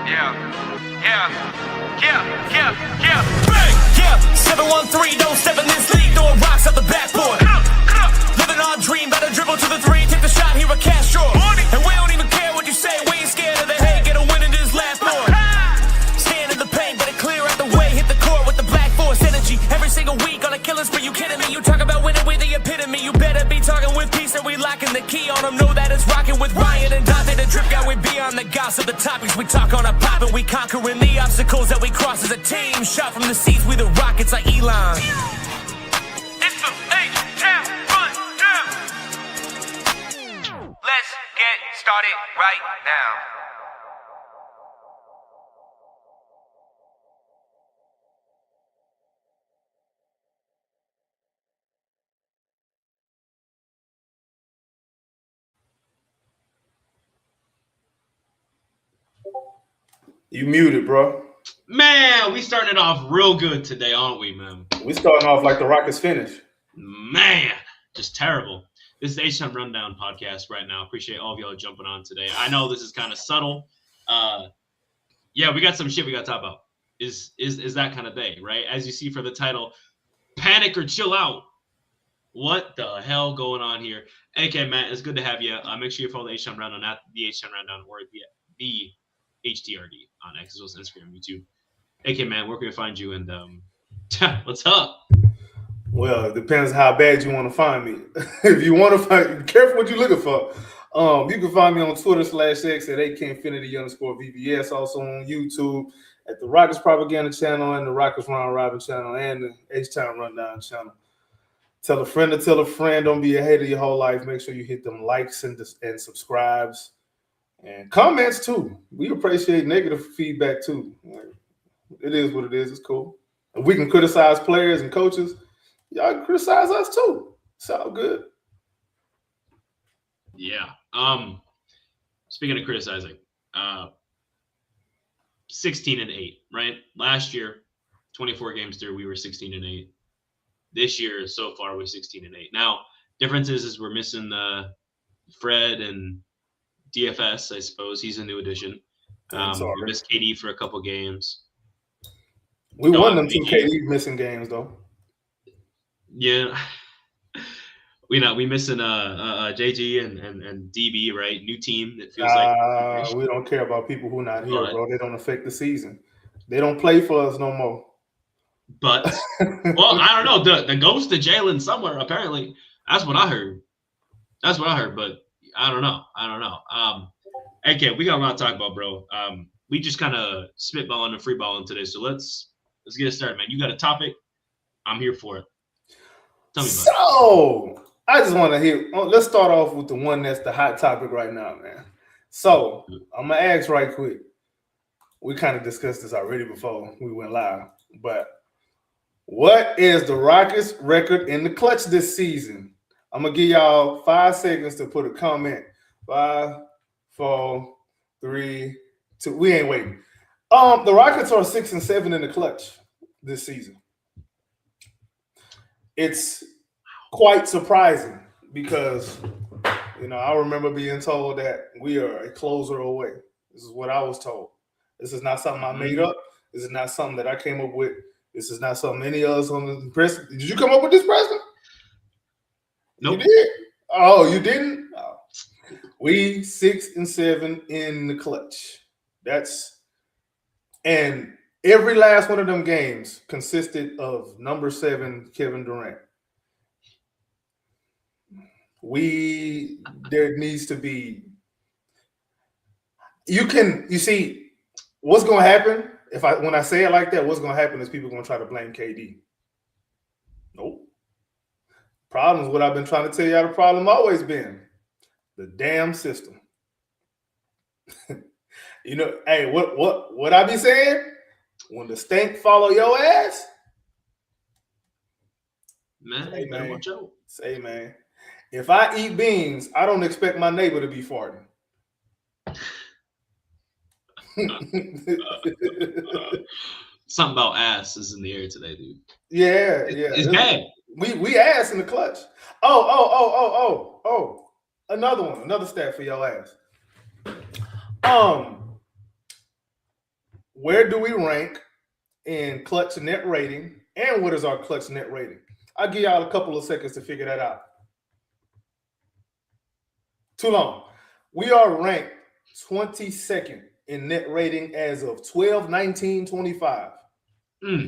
Bang! Yeah, 7-1-3, don't step in this league, throwing rocks out the backboard. Living our dream, better dribble to the three, take the shot, here a Castro. And we don't even care what you say, we ain't scared of the hate, get a win in this last board. Stand in the paint, better clear out the way, hit the court with the black force energy. Every single week on a killing spree, you kidding me? You talk about winning with the epitome, you better be talking with peace and we locking the key on them. Know that it's rocking with Ryan and Dante, the drip guy, we beyond the gossip, the topics we talk on a pop and we conquering the obstacles that we cross as a team. Shot from the seats, we the Rockets like Elon. It's the H-Town Rundown. Let's get started right now. You muted, bro. Man, we starting it off real good today, aren't we, man? We starting off like the Rockets finish. Man, just terrible. This is the H-Time Rundown podcast right now. Appreciate all of y'all jumping on today. I know this is kind of subtle. Yeah, we got some shit we got to talk about. Is that kind of day, right? As you see for the title, Panic or Chill Out. What the hell going on here? AK, man, it's good to have you. Make sure you follow the H-Time Rundown at the H-Time Rundown or the HTRD on X as well as Instagram, YouTube. AK, man, where can we find you? And what's up? Well, it depends how bad you want to find me. If you want to find, be careful what you're looking for. You can find me on Twitter /X at AKinfinity_VBS. Also on YouTube at the Rockets Propaganda channel and the Rockets Round Robin channel and the H-Town Rundown channel. Tell a friend to tell a friend. Don't be a hater your whole life. Make sure you hit them likes and subscribes. And comments too. We appreciate negative feedback too. It is what it is. It's cool. If we can criticize players and coaches, y'all can criticize us too. It's all good. Yeah. Speaking of criticizing, 16-8, right? Last year, 24 games through, we were 16-8. This year, so far, we're 16-8. Now, difference is we're missing Fred and DFS, I suppose. He's a new addition. We missed KD for a couple games. We won them 2 KD missing games, though. Yeah. We missing JG and DB, right? New team. It feels like we don't care about people who not here, bro. They don't affect the season. They don't play for us no more. But well, I don't know. The ghost of Jalen somewhere, apparently. That's what I heard. But I don't know. Okay, we got a lot to talk about, bro. We just kind of spitballing and freeballing today. So let's get it started, man. You got a topic? I'm here for it. Tell me about it. So I just want to hear. Let's start off with the one that's the hot topic right now, man. So I'm gonna ask right quick. We kind of discussed this already before we went live, but what is the Rockets' record in the clutch this season? I'm gonna give y'all 5 seconds to put a comment. 5, 4, 3, 2. We ain't waiting. The Rockets are 6-7 in the clutch this season. It's quite surprising because, I remember being told that we are a closer away. This is what I was told. This is not something I made up. This is not something that I came up with. This is not something any of us on the press. Did you come up with this, Preston? Nope. You did? Oh, you didn't? Oh. We 6-7 in the clutch. And every last one of them games consisted of number 7 Kevin Durant. There needs to be. You see, what's going to happen when I say it like that? What's going to happen is people are going to try to blame KD. Nope. Problem is what I've been trying to tell y'all. The problem always been the damn system. Hey, what I be saying? When the stank follow your ass, man, watch out. Say, man, if I eat beans, I don't expect my neighbor to be farting. Something about ass is in the air today, dude. Yeah. It's bad. We ass in the clutch. Oh. Another stat for your ass. where do we rank in clutch net rating, and what is our clutch net rating? I'll give y'all a couple of seconds to figure that out. Too long. We are ranked 22nd in net rating as of 12/19/25.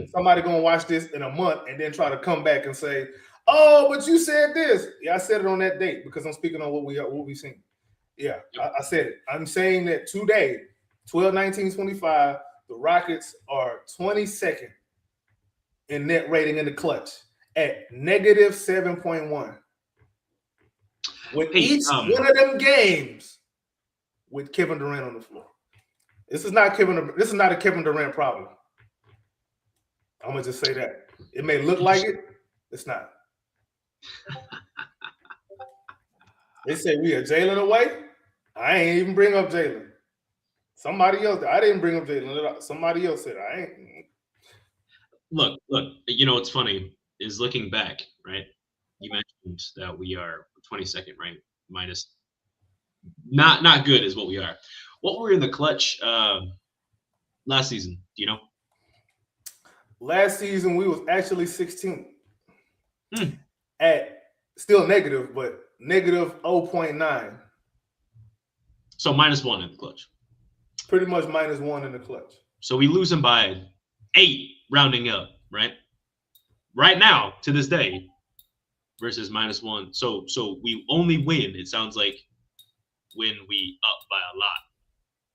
Somebody gonna watch this in a month and then try to come back and say, "Oh, but you said this." Yeah, I said it on that date because I'm speaking on what we seen. Yeah, I said it. I'm saying that today, 12/19/25, the Rockets are 22nd in net rating in the clutch at -7.1. With each one of them games with Kevin Durant on the floor. This is not a Kevin Durant problem. I'm gonna just say that. It may look like it, it's not. They say we are Jalen away. I ain't even bring up Jalen. Somebody else. I didn't bring up Jalen. Somebody else said I ain't. Look. You know what's funny is looking back, right? You mentioned that we are 22nd, right? Minus. Not good is what we are. What were in the clutch last season? Do you know? Last season we was actually 16th. At still negative, but negative 0.9. So -1 in the clutch. Pretty much -1 in the clutch. So we lose them by 8, rounding up, right? Right now, to this day, versus -1. So we only win, it sounds like, when we up by a lot.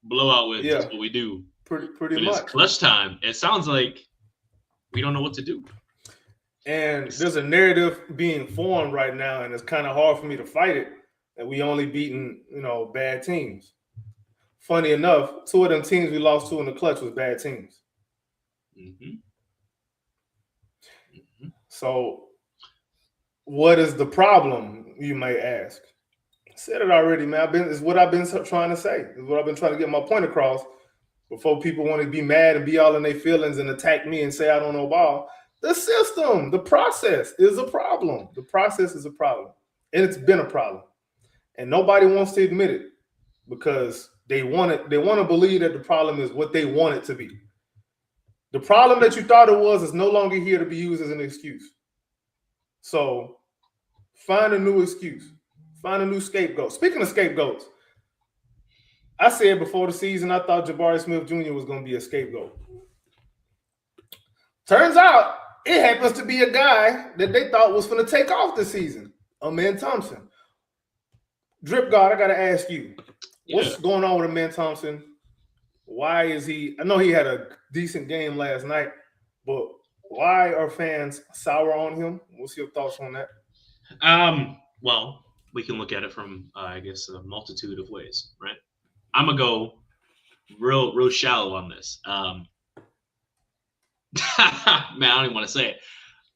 Blowout wins is what we do. Pretty much. It's clutch time. It sounds like we don't know what to do. And there's a narrative being formed right now, and it's kind of hard for me to fight it, that we only beaten, bad teams. Funny enough, 2 of them teams we lost to in the clutch was bad teams. So what is the problem, you may ask? I said it already, man. It's what I've been trying to say. It's what I've been trying to get my point across before people want to be mad and be all in their feelings and attack me and say I don't know ball. The system, the process is a problem. The process is a problem. And it's been a problem. And nobody wants to admit it because they want to believe that the problem is what they want it to be. The problem that you thought it was is no longer here to be used as an excuse. So find a new excuse. Find a new scapegoat. Speaking of scapegoats, I said before the season I thought Jabari Smith Jr. was going to be a scapegoat. Turns out it happens to be a guy that they thought was going to take off this season, Amen Thompson. Drip God, I got to ask you, what's going on with Amen Thompson? Why is he – I know he had a decent game last night, but why are fans sour on him? What's your thoughts on that? Well, we can look at it from, I guess, a multitude of ways, right? I'm going to go real shallow on this. Man, I don't even want to say it.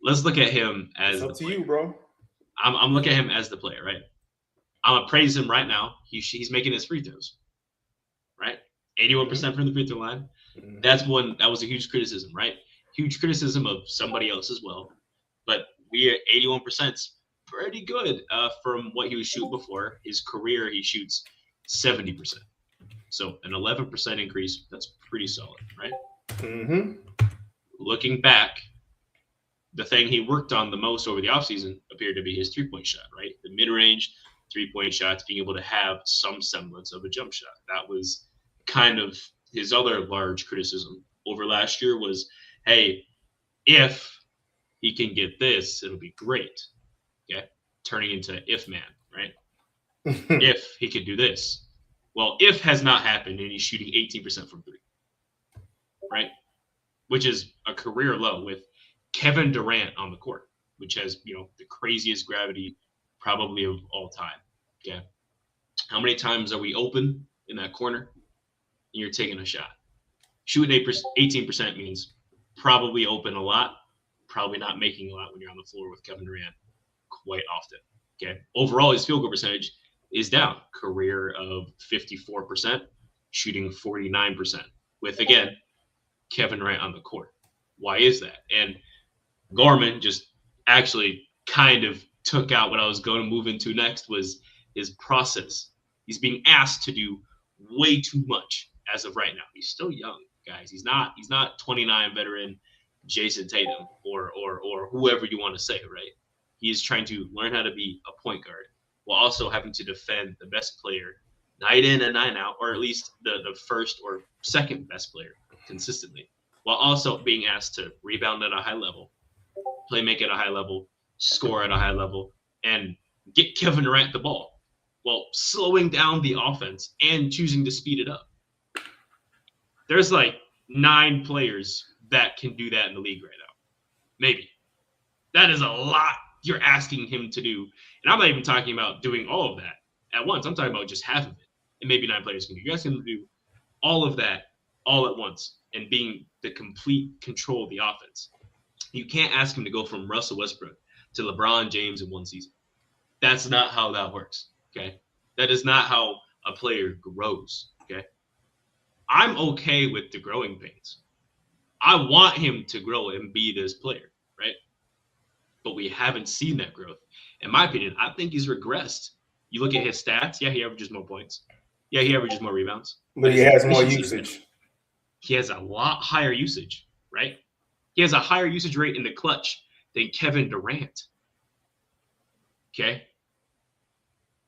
Let's look at him as it's up to you, bro. I'm looking at him as the player, right? I'm going to praise him right now. He's making his free throws, right? 81% from the free throw line. That was a huge criticism, right? Huge criticism of somebody else as well. But we at 81% is pretty good from what he was shooting before. His career, he shoots 70%. So an 11% increase, that's pretty solid, right? Looking back, the thing he worked on the most over the offseason appeared to be his three-point shot, right? The mid-range three-point shots, being able to have some semblance of a jump shot. That was kind of his other large criticism over last year was, hey, if he can get this, it'll be great. Okay? Turning into if man, right? If he could do this. Well, if has not happened, and he's shooting 18% from three, right? Which is a career low with Kevin Durant on the court, which has, the craziest gravity probably of all time. Okay. How many times are we open in that corner and you're taking a shot? Shooting 18% means probably open a lot, probably not making a lot when you're on the floor with Kevin Durant quite often. Okay. Overall, his field goal percentage is down. Career of 54%, shooting 49% with, again, Kevin Durant on the court. Why is that? And Gorman just actually kind of took out what I was going to move into next was his process. He's being asked to do way too much as of right now. He's still young, guys. He's not 29 veteran Jason Tatum or whoever you want to say, right? He's trying to learn how to be a point guard while also having to defend the best player night in and night out, or at least the first or second best player consistently, while also being asked to rebound at a high level, play make at a high level, score at a high level, and get Kevin Durant the ball while slowing down the offense and choosing to speed it up. There's like 9 players that can do that in the league right now. Maybe. That is a lot you're asking him to do. And I'm not even talking about doing all of that at once. I'm talking about just half of it. And maybe 9 players can do. You're asking him to do all of that all at once and being the complete control of the offense. You can't ask him to go from Russell Westbrook to LeBron James in one season. That's not how that works, okay? That is not how a player grows, okay? I'm okay with the growing pains. I want him to grow and be this player, right? But we haven't seen that growth. In my opinion, I think he's regressed. You look at his stats, yeah, he averages more points. Yeah, he averages more rebounds. But he has more usage. He has a lot higher usage, right? He has a higher usage rate in the clutch than Kevin Durant. Okay?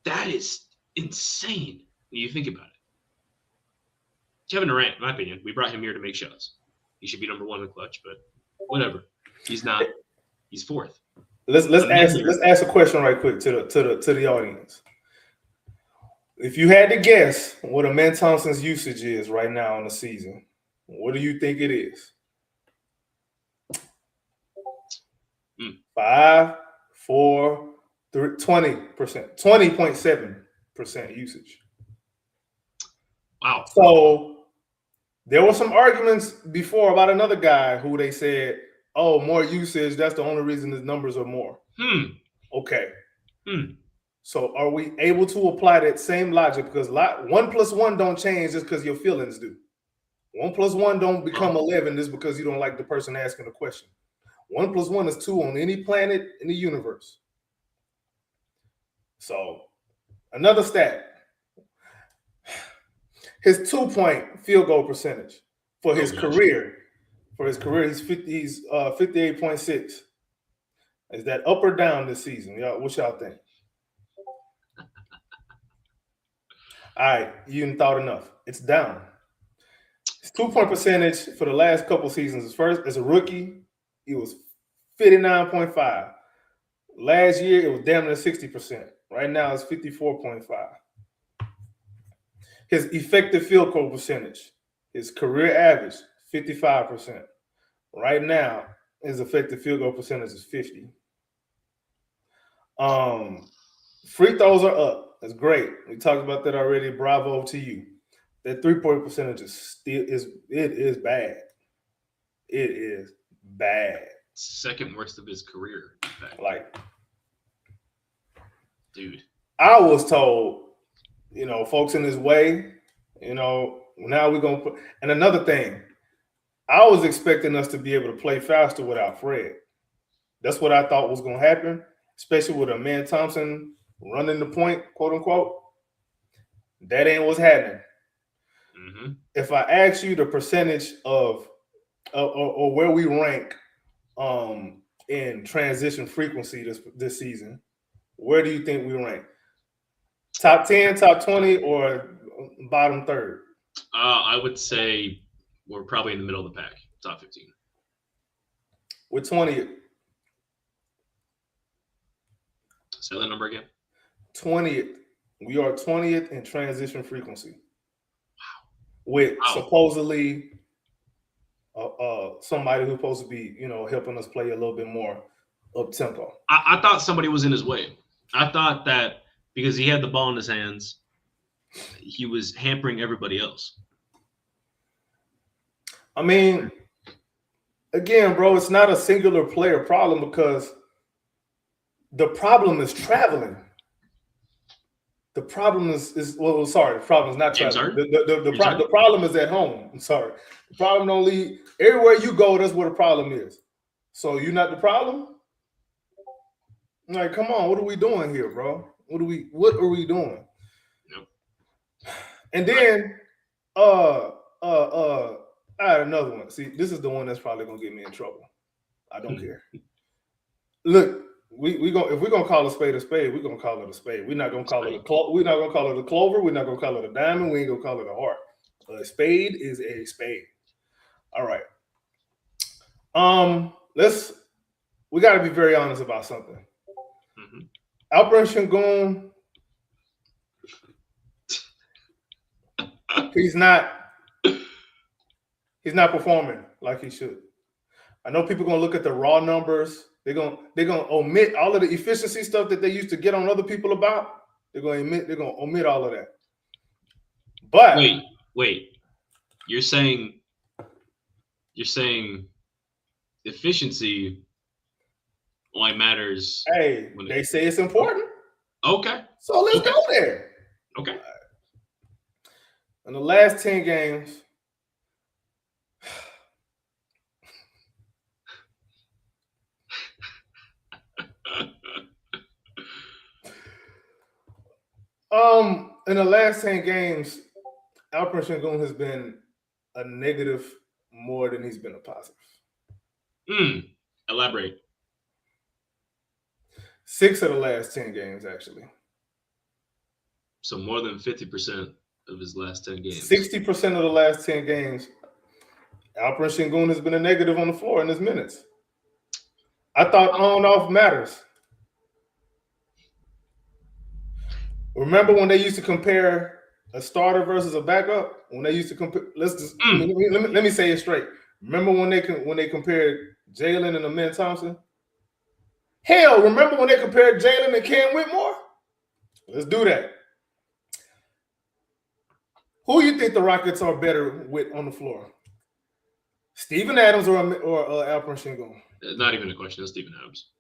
That is insane when you think about it. Kevin Durant, in my opinion, we brought him here to make shots. He should be number 1 in the clutch, but whatever. He's not. He's 4th. Let's ask a question right quick to the audience. If you had to guess what Amen Thompson's usage is right now in the season, what do you think it is? 5, 4, 3, 20%, 20.7% usage. Wow. So there were some arguments before about another guy who they said, oh, more usage, that's the only reason his numbers are more. Okay. So are we able to apply that same logic? Because 1 + 1 don't change just because your feelings do. 1 + 1 don't become 11 just because you don't like the person asking the question. 1 + 1 is 2 on any planet in the universe. So another stat. His 2-point field goal percentage for his career. For his career, he's 58.6. Is that up or down this season? Y'all, what y'all think? All right, you didn't thought enough. It's down. His 2-point percentage for the last couple seasons. His first as a rookie, he was 59.5. Last year, it was damn near 60%. Right now, it's 54.5. His effective field goal percentage, his career average, 55%. Right now, his effective field goal percentage is 50. Free throws are up. That's great. We talked about that already. Bravo to you. That 3-point percentage is bad. It is bad. Second worst of his career. Like, dude, I was told, folks in his way, now we're going to put. And another thing, I was expecting us to be able to play faster without Fred. That's what I thought was going to happen, especially with Amen Thompson running the point, quote unquote. That ain't what's happening. If I ask you the percentage of or where we rank in transition frequency this season, where do you think we rank? Top 10, top 20, or bottom third? I would say we're probably in the middle of the pack, top 15. We're 20th. Say that number again. 20th. We are 20th in transition frequency. Wow. With supposedly somebody who's supposed to be, helping us play a little bit more up tempo. I thought somebody was in his way. I thought that because he had the ball in his hands, he was hampering everybody else. I mean, again, bro, it's not a singular player problem because the problem is traveling. The problem is the problem is not traveling. The problem is at home. I'm sorry. The problem don't lead everywhere you go. That's where the problem is. So you're not the problem? Like, come on, what are we doing here, bro? What are we doing? Yep. And then I had another one. See, this is the one that's probably gonna get me in trouble. I don't care. Look, we gonna if we're gonna call a spade, we're gonna call it a spade. We're not gonna call it we're not gonna call it a clover. We're not gonna call it a diamond. We ain't gonna call it a heart. A spade is a spade. All right. We got to be very honest about something. Mm-hmm. Alperen Sengun, he's not performing like he should. I know people are gonna look at the raw numbers. They're gonna omit all of the efficiency stuff that they used to get on other people about. They're gonna omit all of that. But wait. You're saying efficiency only matters. Hey, they say it's important. Okay. So let's go there. Okay. In the last 10 games, Alperen Sengun has been a negative more than he's been a positive. Elaborate. 6 of the last 10 games, actually. So more than 50% of his last 10 games. 60% of the last 10 games, Alperen Sengun has been a negative on the floor in his minutes. I thought on-off matters. Remember when they used to compare a starter versus a backup? When they used to compare, let me say it straight. Remember when they compared Jalen and Amen Thompson? Hell, remember when they compared Jalen and Cam Whitmore? Let's do that. Who you think the Rockets are better with on the floor? Steven Adams or Alperen Sengun? Not even a question. It's Steven Adams.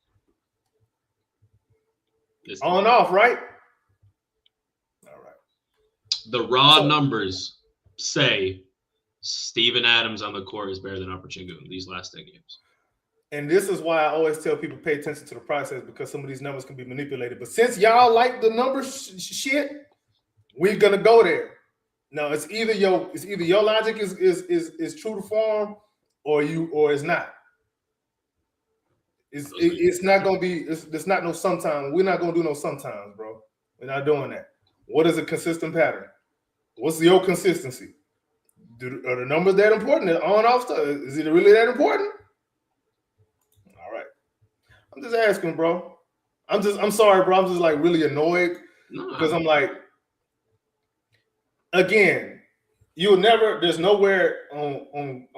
On and off, right? All right. The raw numbers say Steven Adams on the court is better than Alperen Sengun these last 10 games. And this is why I always tell people pay attention to the process, because some of these numbers can be manipulated. But since y'all like the numbers shit, we're gonna go there. No, it's either your logic is true to form, or it's not. It's not gonna be. It's not no sometimes. We're not gonna do no sometimes, bro. We're not doing that. What is a consistent pattern? What's your consistency? Are the numbers that important? The on-off stuff, is it really that important? All right. I'm just asking, bro. I'm sorry, bro. I'm just like really annoyed because I'm like, again, there's nowhere on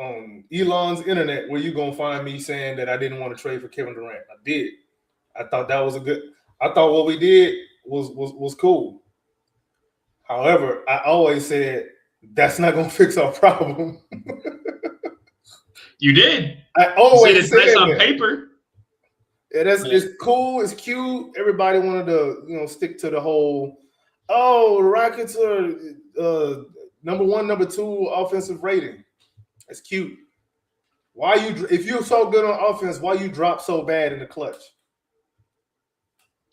Elon's internet where you're gonna find me saying that I didn't want to trade for Kevin Durant. I did. I thought what we did was cool. However, I always said that's not gonna fix our problem. You did. I always said it's on that. paper. Yeah, it's cool, it's cute. Everybody wanted to, stick to the whole, the Rockets are number 1, number 2 offensive rating. That's cute. If you're so good on offense, why you drop so bad in the clutch?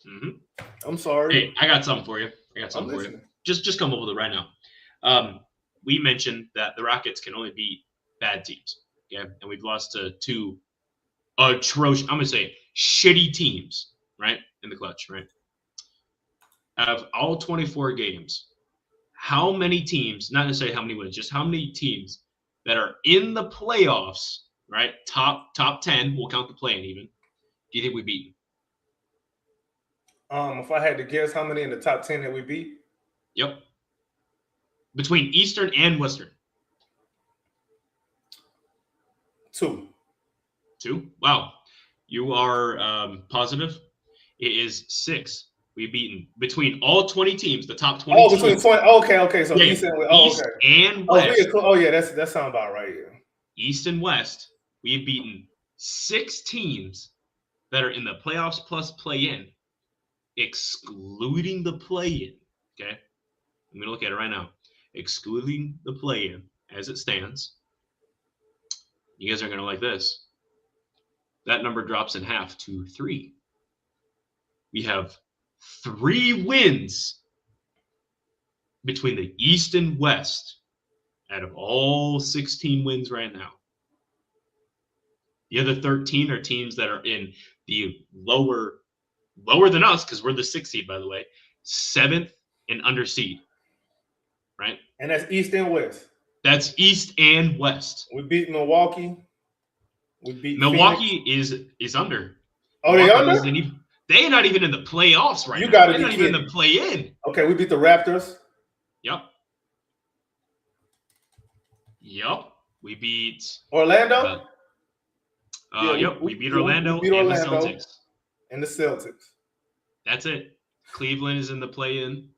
Mm-hmm. I'm sorry. Hey, I got something for you. Just come up with it right now. We mentioned that the Rockets can only beat bad teams. Okay, and we've lost to 2 atrocious, I'm gonna say shitty teams, right? In the clutch, right? Out of all 24 games, how many teams, not necessarily how many wins, just how many teams that are in the playoffs, right? Top 10, we'll count the play-in even. Do you think we beat? If I had to guess, how many in the top 10 that we beat? Yep. Between Eastern and Western. 2. 2? Wow. You are positive? It is 6. We've beaten between all 20 teams, the top 20 teams. Between 20. Okay. So yeah, East and East and West. That sounds about right. Yeah. East and West, we have beaten 6 teams that are in the playoffs plus play-in, excluding the play-in. Okay? I'm going to look at it right now. Excluding the play-in as it stands. You guys are going to like this. That number drops in half to 3. We have 3 wins between the East and West out of all 16 wins right now. The other 13 are teams that are in the lower than us, because we're the 6th seed, by the way, 7th and under seed, right? And that's East and West. That's East and West. We beat Milwaukee. We beat Milwaukee Phoenix. is under. Oh, Milwaukee they under? They're not even in the playoffs right You now. gotta They're be not kidding. even in the play-in. Okay, we beat the Raptors. Yep. We beat Orlando. we beat Orlando, we beat and Orlando the Celtics. And the Celtics. That's it. Cleveland is in the play-in.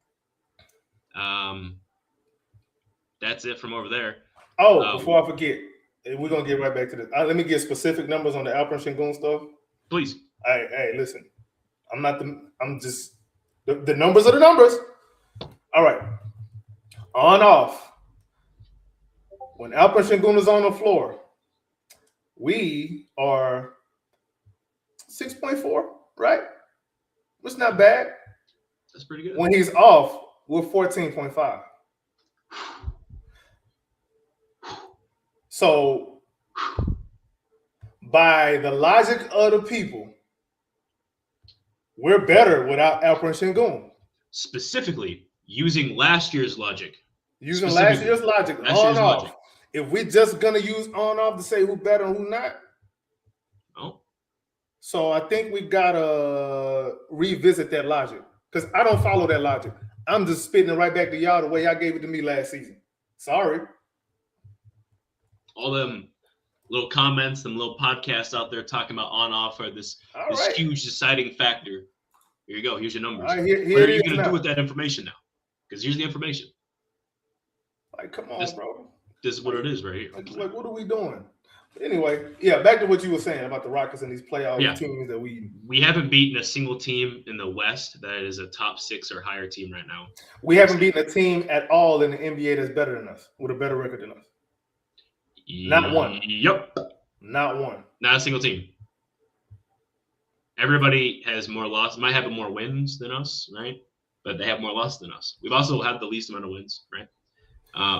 That's it from over there. Oh, before I forget, we're gonna get right back to this. Let me get specific numbers on the Alperen Sengun stuff. Please. Hey, listen. I'm just the numbers are the numbers. All right. On off. When Alperen Sengun is on the floor, we are 6.4, right? It's not bad. That's pretty good. When he's off, we're 14.5. So, by the logic of the people, we're better without Alperen Sengun. Specifically, using last year's logic. Using last year's logic, off. If we're just gonna use on off to say who better and who not, so I think we gotta revisit that logic, because I don't follow that logic. I'm just spitting it right back to y'all the way y'all gave it to me last season. Sorry. All them little comments, them little podcasts out there talking about on off are this huge deciding factor. Here you go. Here's your numbers. Right, here what are you gonna do with that information now? Because here's the information. Like, come on, bro. This is what it is right here. Like, what are we doing? Anyway, back to what you were saying about the Rockets and these playoff teams that we haven't beaten a single team in the West that is a top 6 or higher team right now. We haven't beaten a team at all in the NBA that's better than us, with a better record than us. Not one. Yep. Not one. Not a single team. Everybody has more losses, might have more wins than us, right? But they have more losses than us. We've also had the least amount of wins, right?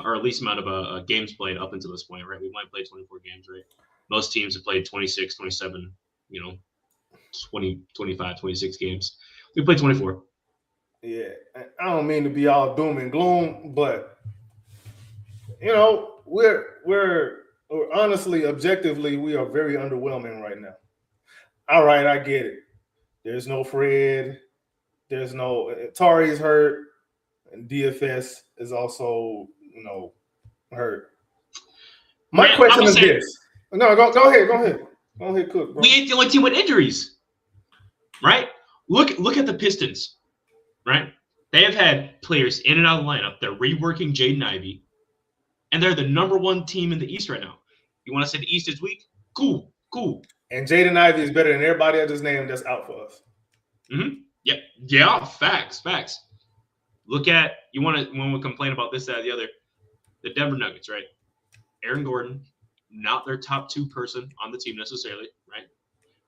Or least amount of games played up until this point, right? We might play 24 games, right? Most teams have played 26, 27, 20, 25, 26 games. We played 24. Yeah, I don't mean to be all doom and gloom, but we're honestly, objectively, we are very underwhelming right now. All right, I get it. There's no Fred. There's no Tari's hurt, and DFS is also hurt. My question is this. No, go ahead. Go ahead, Cook, bro. We ain't the only team with injuries, right? Look at the Pistons, right? They have had players in and out of the lineup. They're reworking Jaden Ivey, and they're the #1 team in the East right now. You want to say the East is weak? Cool. And Jaden Ivey is better than everybody I just named that's out for us. Mm-hmm. Yeah. Facts. Look at when we complain about this, that, the other. The Denver Nuggets, right? Aaron Gordon, not their top 2 person on the team necessarily, right?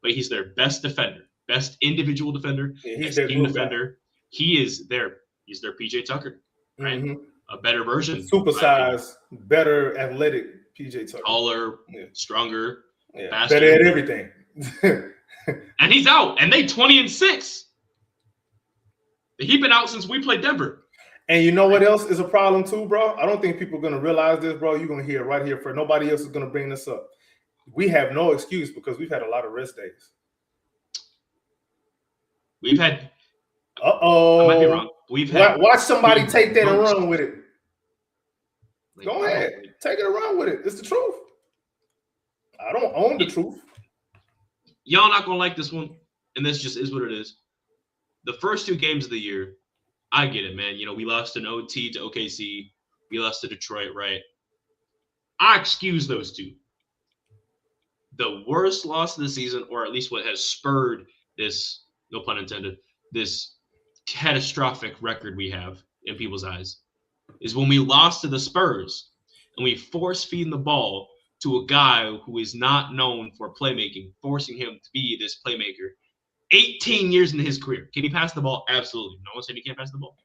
But he's their best defender, best individual defender, he's their team defender. He's their PJ Tucker, right? Mm-hmm. A better version. Supersized, better athletic PJ Tucker. Taller, stronger, faster. Better at everything. And he's out, and they 20-6. He's been out since we played Denver. And you know what else is a problem too, bro? I don't think people are going to realize this, bro. You're going to hear it right here. For nobody else is going to bring this up. We have no excuse because we've had a lot of rest days. We've had. I might be wrong. We've had. Watch somebody take that and run with it. Go ahead, take it and run with it. It's the truth. I don't own the truth. Y'all not gonna like this one, and this just is what it is. The first 2 games of the year. I get it, man. We lost an OT to OKC. We lost to Detroit, right? I excuse those 2. The worst loss of the season, or at least what has spurred this, no pun intended, this catastrophic record we have in people's eyes, is when we lost to the Spurs and we force-feed the ball to a guy who is not known for playmaking, forcing him to be this playmaker. 18 years into his career. Can he pass the ball? Absolutely. No one said he can't pass the ball.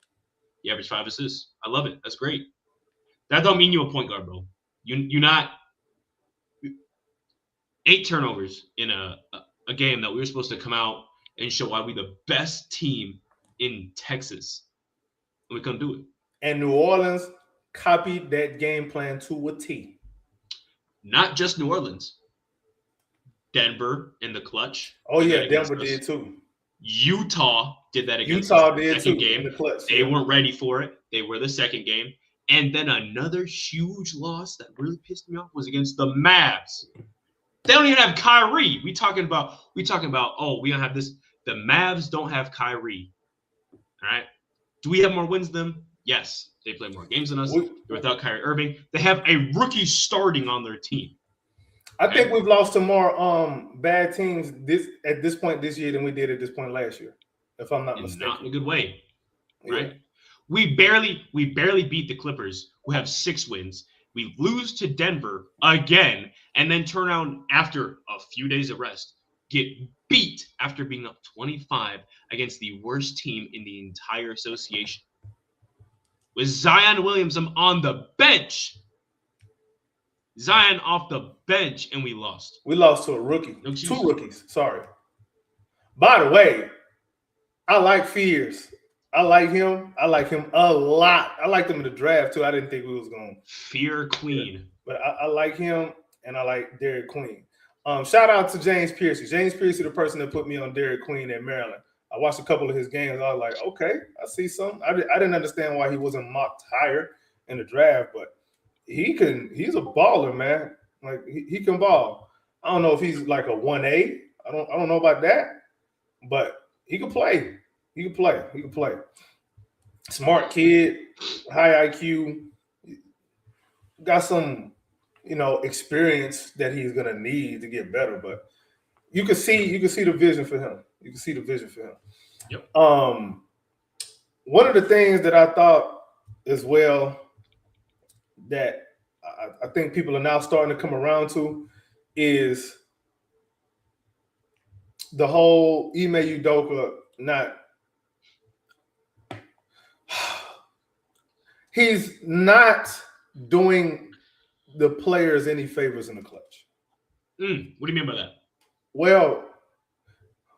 He averaged 5 assists. I love it. That's great. That don't mean you a point guard, bro. You not 8 turnovers in a game that we were supposed to come out and show why we the best team in Texas. And we couldn't do it. And New Orleans copied that game plan to a T. Not just New Orleans. Denver in the clutch. Oh did yeah, that against Denver us. did too. Utah did that against Utah us. did Second too game. in the clutch. They weren't ready for it. They were the second game. And then another huge loss that really pissed me off was against the Mavs. They don't even have Kyrie. We talking about, oh, we don't have this. The Mavs don't have Kyrie. All right. Do we have more wins than them? Yes. They play more games than us. They're without Kyrie Irving. They have a rookie starting on their team. I think we've lost to more bad teams at this point this year than we did at this point last year, if I'm not mistaken. Not in a good way, right? Yeah. We barely beat the Clippers, who have 6 wins. We lose to Denver again, and then turn around after a few days of rest, get beat after being up 25 against the worst team in the entire association. With Zion Williamson on the bench. Zion off the bench, and we lost. We lost to a rookie. No excuses. 2 rookies. Sorry. By the way, I like Fears. I like him. I like him a lot. I liked him in the draft too. I didn't think we was going. Fear Queen. But I like him, and I like Derek Queen. Shout out to James Piercy. James Piercy, the person that put me on Derek Queen at Maryland. I watched a couple of his games. I was like, okay, I see something. I didn't understand why he wasn't mocked higher in the draft, but he's a baller, man. Like he can ball. I don't know if he's like a 1A. I don't know about that, but he can play. He can play. Smart kid, high IQ, got some, experience that he's gonna need to get better. But you can see the vision for him. Yep. One of the things that I thought as well that I think people are now starting to come around to is the whole Ime Udoka he's not doing the players any favors in the clutch. What do you mean by that? Well,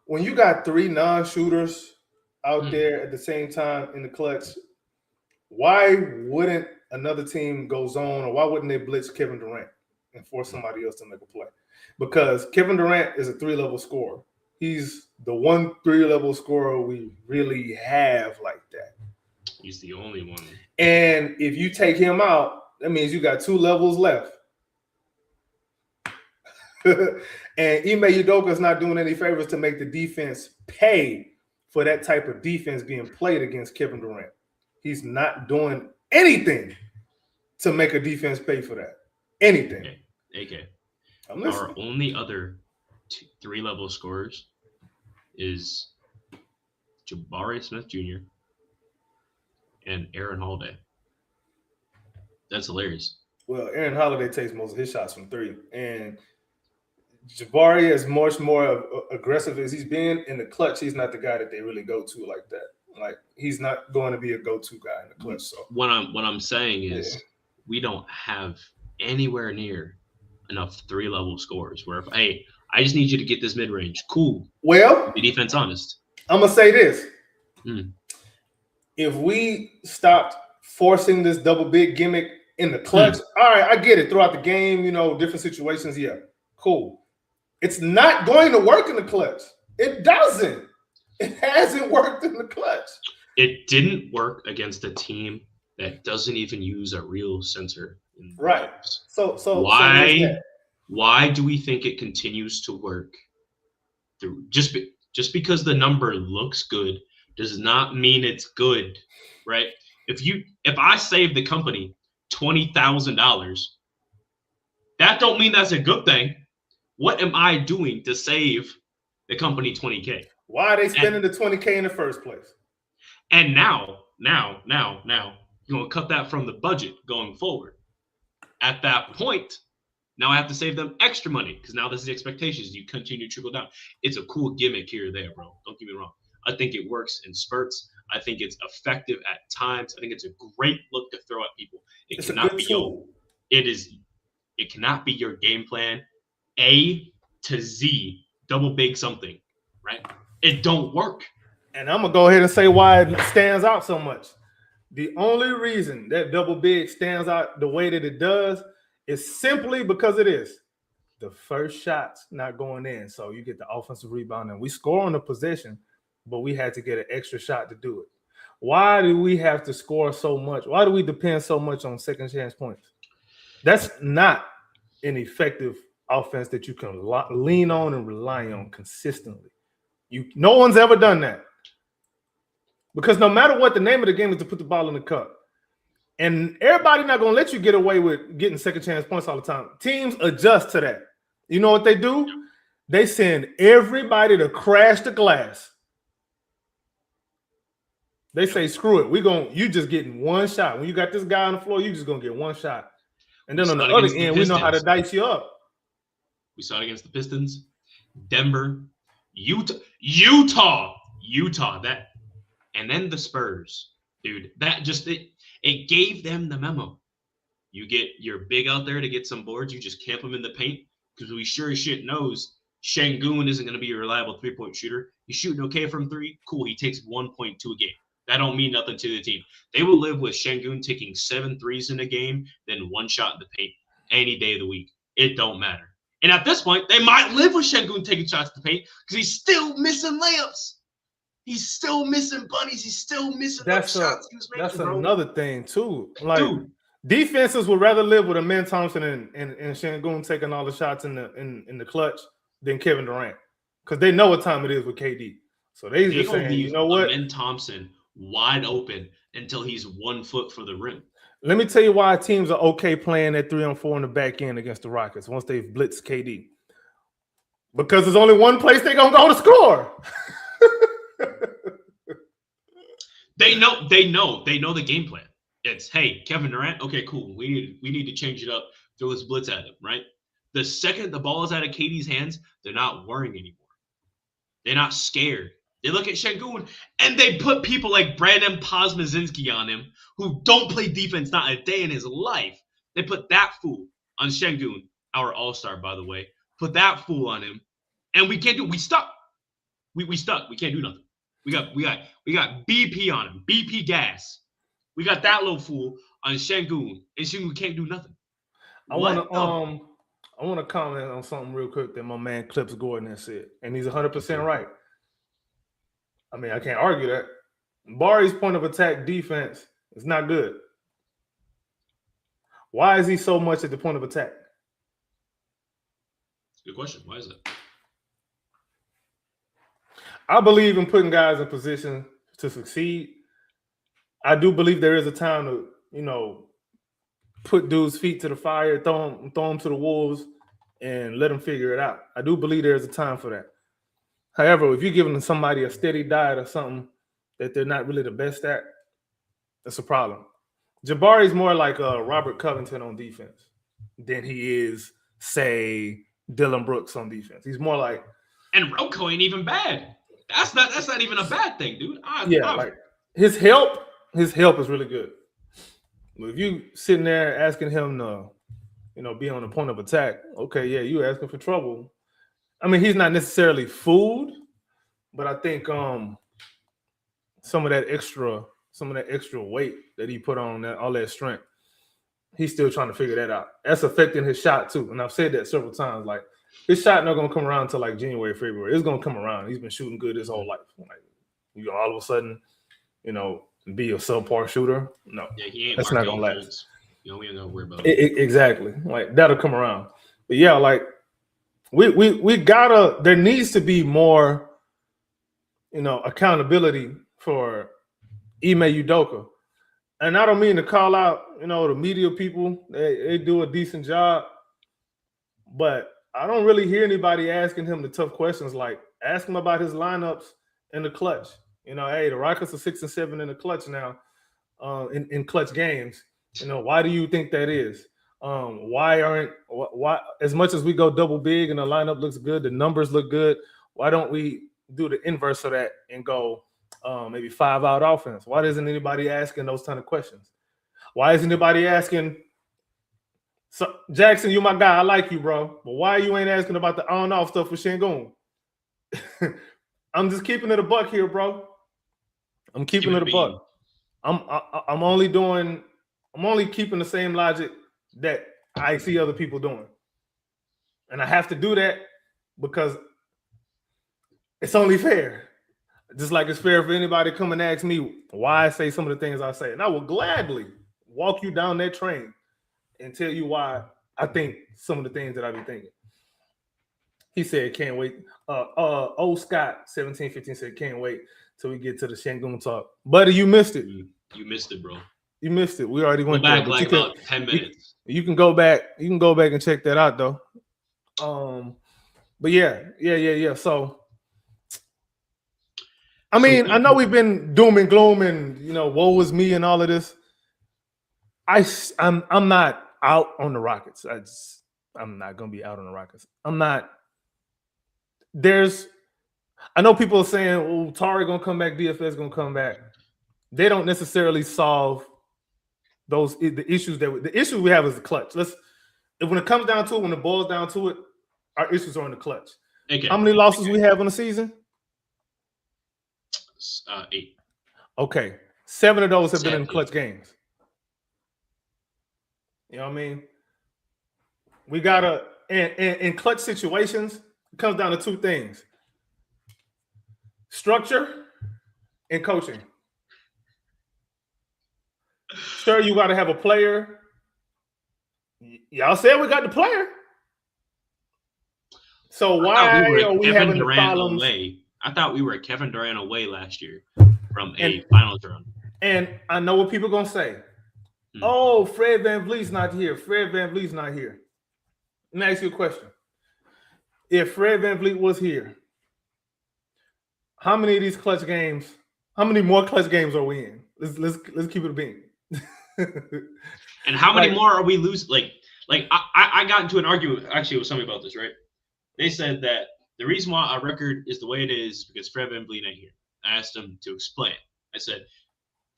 when you got 3 non-shooters out there at the same time in the clutch, why wouldn't another team go zone, or why wouldn't they blitz Kevin Durant and force somebody else to make a play? Because Kevin Durant is a 3-level scorer. He's the one 3-level scorer we really have like that. He's the only one. And if you take him out, that means you got 2 levels left. And Ime Udoka is not doing any favors to make the defense pay for that type of defense being played against Kevin Durant. He's not doing anything to make a defense pay for that. Anything. Okay. I'm listening. Our only other 3-level scorers is Jabari Smith Jr. and Aaron Holiday. That's hilarious. Well, Aaron Holiday takes most of his shots from 3. And Jabari, is much more aggressive as he's been in the clutch, he's not the guy that they really go to like that. Like, he's not going to be a go-to guy in the clutch. So what I'm saying is we don't have anywhere near enough 3-level scorers where, hey, I just need you to get this mid-range. Cool. Well, the defense honest. I'm going to say this. If we stopped forcing this double big gimmick in the clutch, all right, I get it. Throughout the game, different situations, yeah, cool. It's not going to work in the clutch. It doesn't. It hasn't worked in the clutch. It didn't work against a team that doesn't even use a real sensor. Right. So why do we think it continues to work? Just because the number looks good does not mean it's good, right? If I save the company $20,000, that don't mean that's a good thing. What am I doing to save the company $20K? Why are they spending the $20K in the first place? And now, you're going to cut that from the budget going forward. At that point, now I have to save them extra money because now this is the expectations. You continue to trickle down. It's a cool gimmick here or there, bro. Don't get me wrong. I think it works in spurts. I think it's effective at times. I think it's a great look to throw at people. It's a good tool. It cannot be your game plan A to Z, double big something, right? It don't work. And I'm gonna go ahead and say why it stands out so much. The only reason that double big stands out the way that it does is simply because it is the first shot's not going in. So you get the offensive rebound and we score on the possession, but we had to get an extra shot to do it. Why do we have to score so much? Why do we depend so much on second chance points? That's not an effective offense that you can lean on and rely on consistently. No one's ever done that. Because no matter what, the name of the game is to put the ball in the cup. And everybody not going to let you get away with getting second chance points all the time. Teams adjust to that. You know what they do? They send everybody to crash the glass. They say, screw it. You just getting one shot. When you got this guy on the floor, you just going to get one shot. And then on the other end, we know how to dice you up. We saw it against the Pistons, Denver, Utah. That, and then the Spurs, dude. That just it gave them the memo. You get your big out there to get some boards. You just camp them in the paint because we sure as shit knows Şengün isn't going to be a reliable 3-point shooter. He's shooting okay from three. Cool. He takes 1.2 a game. That don't mean nothing to the team. They will live with Şengün taking 7 threes in a game, then one shot in the paint any day of the week. It don't matter. And at this point, they might live with Şengün taking shots to the paint because he's still missing layups. He's still missing bunnies. He's still missing those shots he was making. That's another thing too. Like, dude, defenses would rather live with Amen Thompson and Şengün taking all the shots in the clutch than Kevin Durant because they know what time it is with KD. So they just saying, you know what? Amen Thompson wide open until he's 1 foot for the rim. Let me tell you why teams are okay playing at 3-on-4 in the back end against the Rockets once they've blitzed KD. Because there's only one place they're gonna go to score. They know the game plan. It's, hey, Kevin Durant, okay, cool. We need to change it up. Throw this blitz at him, right? The second the ball is out of KD's hands, they're not worrying anymore. They're not scared. They look at Şengün and they put people like Brandon Pozmazinski on him who don't play defense not a day in his life. They put that fool on Şengün, our all-star, by the way. Put that fool on him, and we can't do. We stuck. We stuck. We can't do nothing. We got BP on him. BP gas. We got that little fool on Şengün, and Şengün can't do nothing. I want to comment on something real quick that my man Clips Gordon has said, and he's 100% right. I mean, I can't argue that. Bari's point of attack defense is not good. Why is he so much at the point of attack? Good question. Why is it? I believe in putting guys in position to succeed. I do believe there is a time to, put dudes' feet to the fire, throw them to the wolves, and let them figure it out. I do believe there is a time for that. However, if you're giving somebody a steady diet or something that they're not really the best at, that's a problem. Jabari's more like Robert Covington on defense than he is, say, Dylan Brooks on defense. He's more like, and Rocco ain't even bad. That's not even a bad thing, dude. Like his help is really good. But if you sitting there asking him to, be on the point of attack, okay, yeah, you asking for trouble. I mean, he's not necessarily fooled, but I think some of that extra weight that he put on, all that strength, he's still trying to figure that out. That's affecting his shot too. And I've said that several times. Like, his shot not gonna come around until like January, February. It's gonna come around. He's been shooting good his whole life. Like, all of a sudden, be a subpar shooter. No, yeah, he ain't. That's not gonna last. We ain't gonna worry about it. Exactly. Like, that'll come around. But yeah, like, we gotta. There needs to be more, accountability for Ime Udoka. And I don't mean to call out, the media people. They do a decent job, but I don't really hear anybody asking him the tough questions. Like, ask him about his lineups in the clutch. Hey, the Rockets are 6 and 7 in the clutch now, in clutch games. Why do you think that is? Why as much as we go double big and the lineup looks good, the numbers look good, why don't we do the inverse of that and go maybe 5-out offense? Why isn't anybody asking those kind of questions? Why isn't anybody asking? So Jackson, you my guy. I like you, bro. But why you ain't asking about the on-off stuff for Shingun? I'm just keeping it a buck here, bro. I'm keeping it a buck. I'm only keeping the same logic that I see other people doing. And I have to do that because it's only fair. Just like it's fair for anybody to come and ask me why I say some of the things I say. And I will gladly walk you down that train and tell you why I think some of the things that I've been thinking. He said, can't wait. Old Scott, 1715 said, can't wait till we get to the Shangoon talk. Buddy, you missed it. You missed it, bro. You missed it. We already went back there, like about 10 minutes. You can go back. You can go back and check that out, though. But yeah. So, I mean, I know we've been doom and gloom and woe is me and all of this. I'm not out on the Rockets. I'm not gonna be out on the Rockets. I'm not. I know people are saying, "Oh, Tari gonna come back, DFS gonna come back." They don't necessarily solve the issues the issue we have is the clutch. When it comes down to it, when it boils down to it, our issues are in the clutch. Okay. How many losses we have in the season? 8. Okay, 7 of those have been in clutch games. You know what I mean? We gotta in clutch situations, it comes down to 2 things: structure and coaching. Sure, you got to have a player. Y'all said we got the player. So why are we having the problems? I thought we were Kevin Durant away last year from a finals run. And I know what people are gonna say. Oh, Fred VanVleet's not here. Fred VanVleet's not here. Let me ask you a question. If Fred VanVleet was here, how many of these clutch games? How many more clutch games are we in? Let's keep it a bean. And how many more are we losing? I got into an argument actually with somebody about this, right? They said that the reason why our record is the way it is because Fred VanVleet ain't here. I asked them to explain. I said,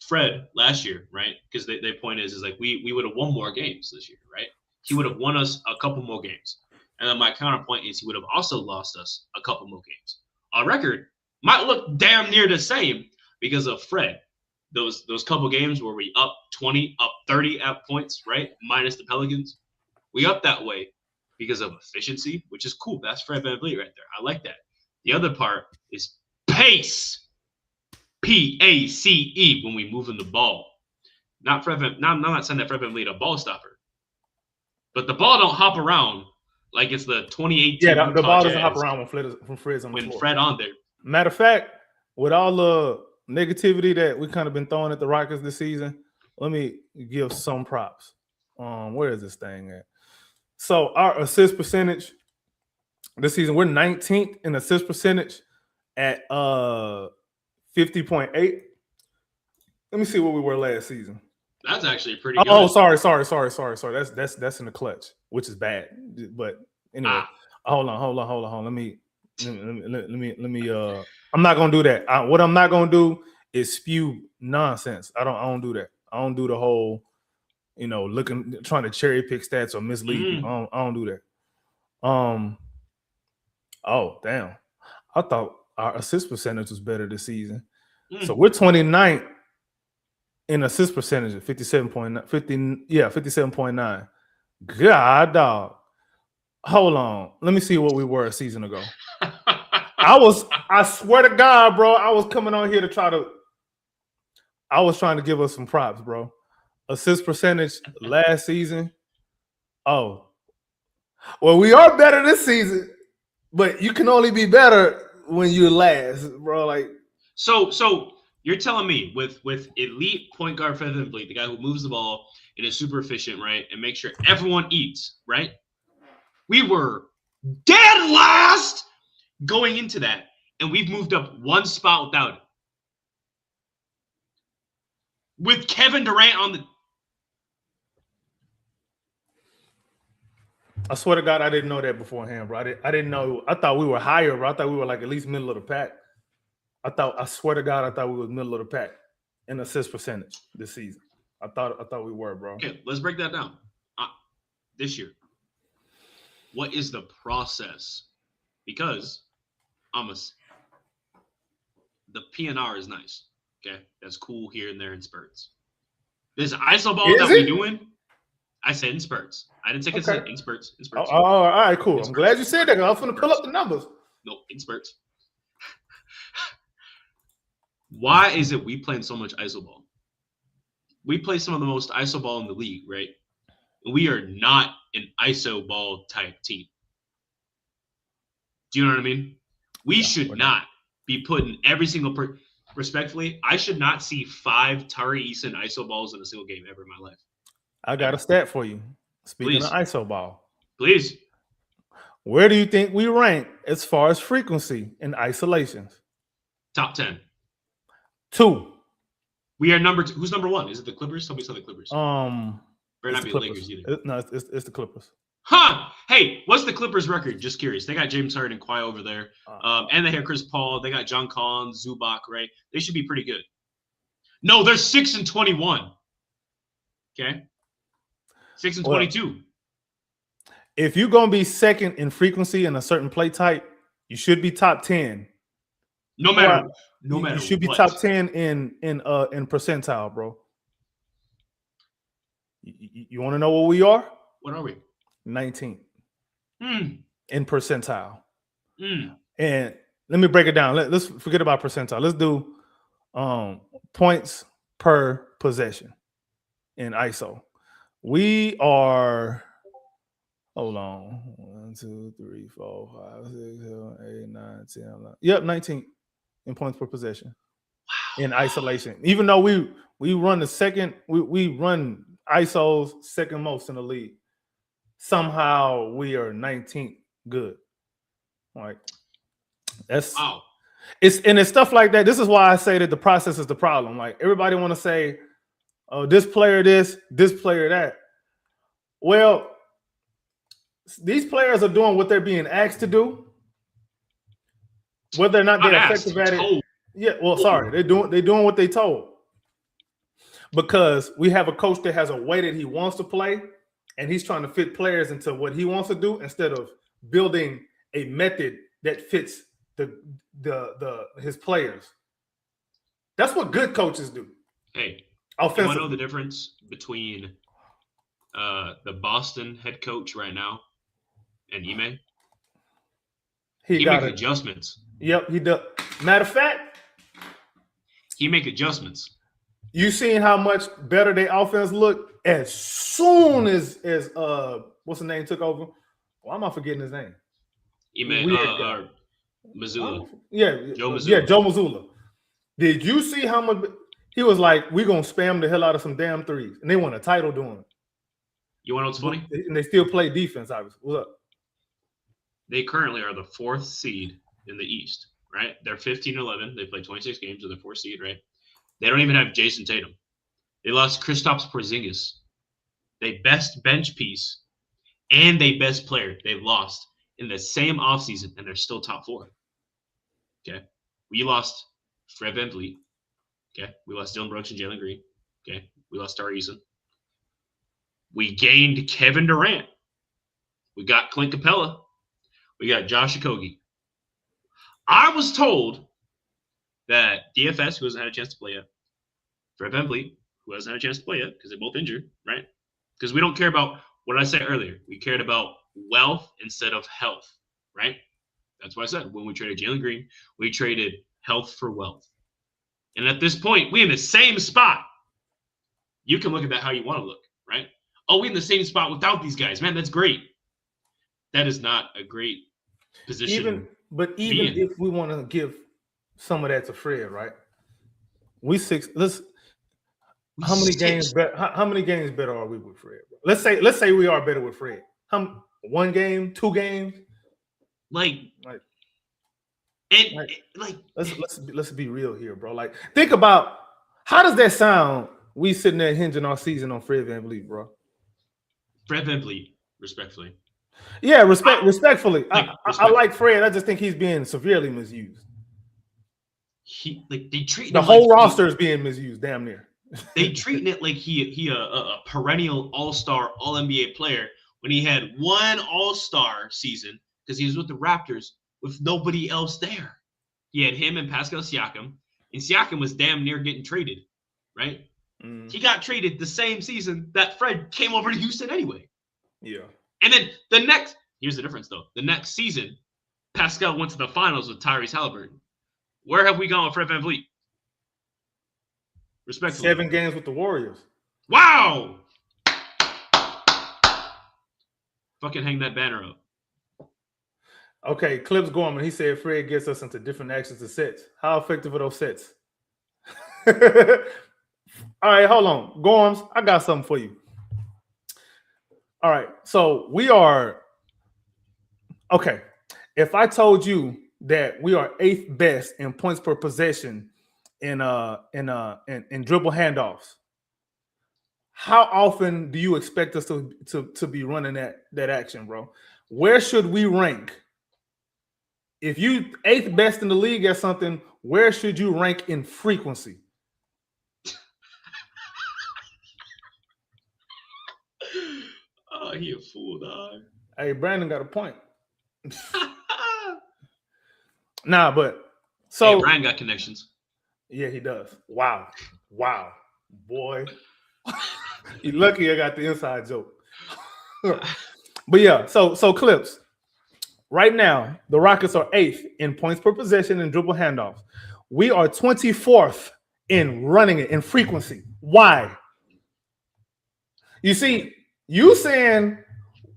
Fred last year, right? Because their point is like we would have won more games this year, right? He would have won us a couple more games. And then my counterpoint is he would have also lost us a couple more games. Our record might look damn near the same because of Fred. Those couple games where we up 20, up 30 at points, right? Minus the Pelicans. We up that way because of efficiency, which is cool. That's Fred VanVleet right there. I like that. The other part is pace. P-A-C-E when we move in the ball. I'm not saying that Fred VanVleet a ball stopper. But the ball don't hop around like it's the 2018. Yeah, the ball doesn't hop around when Fred's on the floor. When Fred on there. Matter of fact, with all the negativity that we kind of been throwing at the Rockets this season, let me give some props. Where is this thing at? So our assist percentage this season, we're 19th in assist percentage at 50.8. Let me see what we were last season. That's actually pretty good. Oh, sorry. That's in the clutch, which is bad. But anyway, hold on. Let me. I'm not gonna do that. What I'm not gonna do is spew nonsense. I don't do that. I don't do the whole, trying to cherry pick stats or mislead people. I don't do that. Oh damn! I thought our assist percentage was better this season. So we're 29th in assist percentage at 57.9. God dog. Hold on. Let me see what we were a season ago. I swear to God, bro, I was coming on here I was trying to give us some props, bro. Assist percentage last season. Oh. Well, we are better this season, but you can only be better when you're last, bro. Like, So you're telling me with elite point guard Fred VanVleet, the guy who moves the ball and is super efficient, right, and make sure everyone eats, right? We were dead last going into that, and we've moved up one spot without it. With Kevin Durant on the... I swear to God, I didn't know that beforehand, bro. I didn't know. I thought we were higher, bro. I thought we were like at least middle of the pack. I swear to God, I thought we was middle of the pack in assist percentage this season. I thought we were, bro. Okay, let's break that down. This year, what is the process? Because the PNR is nice. Okay, that's cool here and there in spurts. This ISO ball that we're doing, I said in spurts. I didn't say consent. In spurts. In spurts. Oh, all right, cool. I'm glad you said that. I was going to pull up the numbers. No, in spurts. Why is it we playing so much ISO ball? We play some of the most ISO ball in the league, right? We are not an ISO ball type team. Do you know what I mean? We should not be putting every single respectfully, I should not see 5 Tari Eason ISO balls in a single game ever in my life. I got a stat for you. Speaking of ISO ball. Please. Where do you think we rank as far as frequency in isolations? Top 10. 2. We are number 2. Who's number 1? Is it the Clippers? Somebody said the Clippers. Better not be the Lakers either. No, it's the Clippers. Huh? Hey, what's the Clippers record? Just curious. They got James Harden and Kawhi over there. And they have Chris Paul. They got John Collins, Zubac, right? They should be pretty good. No, they're 6-21. Okay? 6-22. If you're going to be second in frequency in a certain play type, you should be top 10. No matter. You should be top 10 in percentile, bro. You want to know what we are? What are we? 19 in percentile. And let me break it down. Let's forget about percentile. Let's do points per possession in ISO. We are, hold on, 1, 2, 3, 4, 5, 6, 7, 8, 9, 10, 11. Yep, 19 in points per possession. Wow. In isolation. Even though we run the second, we run ISOs second most in the league. Somehow we are 19th good. Like that's wow. It's stuff like that. This is why I say that the process is the problem. Like everybody want to say, oh, this player this player that. Well, these players are doing what they're being asked to do. Whether or not they're effective at it. Yeah, well, sorry, they're doing what they told. Because we have a coach that has a way that he wants to play, and he's trying to fit players into what he wants to do instead of building a method that fits his players. That's what good coaches do. Hey, you want to know the difference between the Boston head coach right now and Ime? He makes adjustments. Yep, he does. Matter of fact, he make adjustments. You seen how much better their offense looked as soon as what's the name took over? Why am I forgetting his name? Missoula. Joe Mazzulla. Did you see how much he was like? We're gonna spam the hell out of some damn threes, and they won a title doing it. You want to know what's funny? And they still play defense. Obviously, what's up? They currently are the 4th seed in the East, right? They're 15-11. They play 26 games. They're the 4th seed, right? They don't even have Jason Tatum. They lost Kristaps Porzingis. They best bench piece and they best player they lost in the same offseason, and they're still top 4. Okay. We lost Fred VanVleet. Okay. We lost Dylan Brooks and Jalen Green. Okay. We lost Tari Eason. We gained Kevin Durant. We got Clint Capella. We got Josh Okogie. I was told that DFS, who hasn't had a chance to play yet, Fred VanVleet, who hasn't had a chance to play yet because they're both injured, right? Because we don't care about what I said earlier. We cared about wealth instead of health, right? That's what I said. When we traded Jalen Green, we traded health for wealth. And at this point, we're in the same spot. You can look at that how you want to look, right? Oh, we're in the same spot without these guys. Man, that's great. That is not a great position. Even if we want to give some of that to Fred, right? How many games better are we with Fred? Let's say we are better with Fred. 1 game, 2 games? Let's be real here, bro. Like, think about how does that sound? We sitting there hinging our season on Fred VanVleet, bro. Fred VanVleet, respectfully. Yeah, respectfully. I like Fred. I just think he's being severely misused. they treat The him whole like roster is being misused, damn near. they treating it like he a perennial all-star, all-NBA player when he had one all-star season because he was with the Raptors with nobody else there. He had him and Pascal Siakam, and Siakam was damn near getting traded, right? Mm, He got traded the same season that Fred came over to Houston anyway. yeah. And then here's the difference though. The next season, Pascal went to the finals with Tyrese Halliburton. Where have we gone with Fred VanVleet? Respectfully. 7 games with the Warriors. Wow! Fucking hang that banner up. Okay, Clips Gorman, he said Fred gets us into different actions and sets. How effective are those sets? All right, hold on. Gorms, I got something for you. All right, so we are okay. If I told you that we are 8th best in points per possession in dribble handoffs, how often do you expect us to be running that action, bro? Where should we rank? If you 8th best in the league at something, where should you rank in frequency? Oh, he a fool, dog. Hey, Brandon got a point. Nah, but so hey, Brian got connections. Yeah, he does. Wow, boy. You're lucky I got the inside joke. But yeah, so Clips. Right now, the Rockets are 8th in points per possession and dribble handoffs. We are 24th in running it in frequency. Why? You see, you saying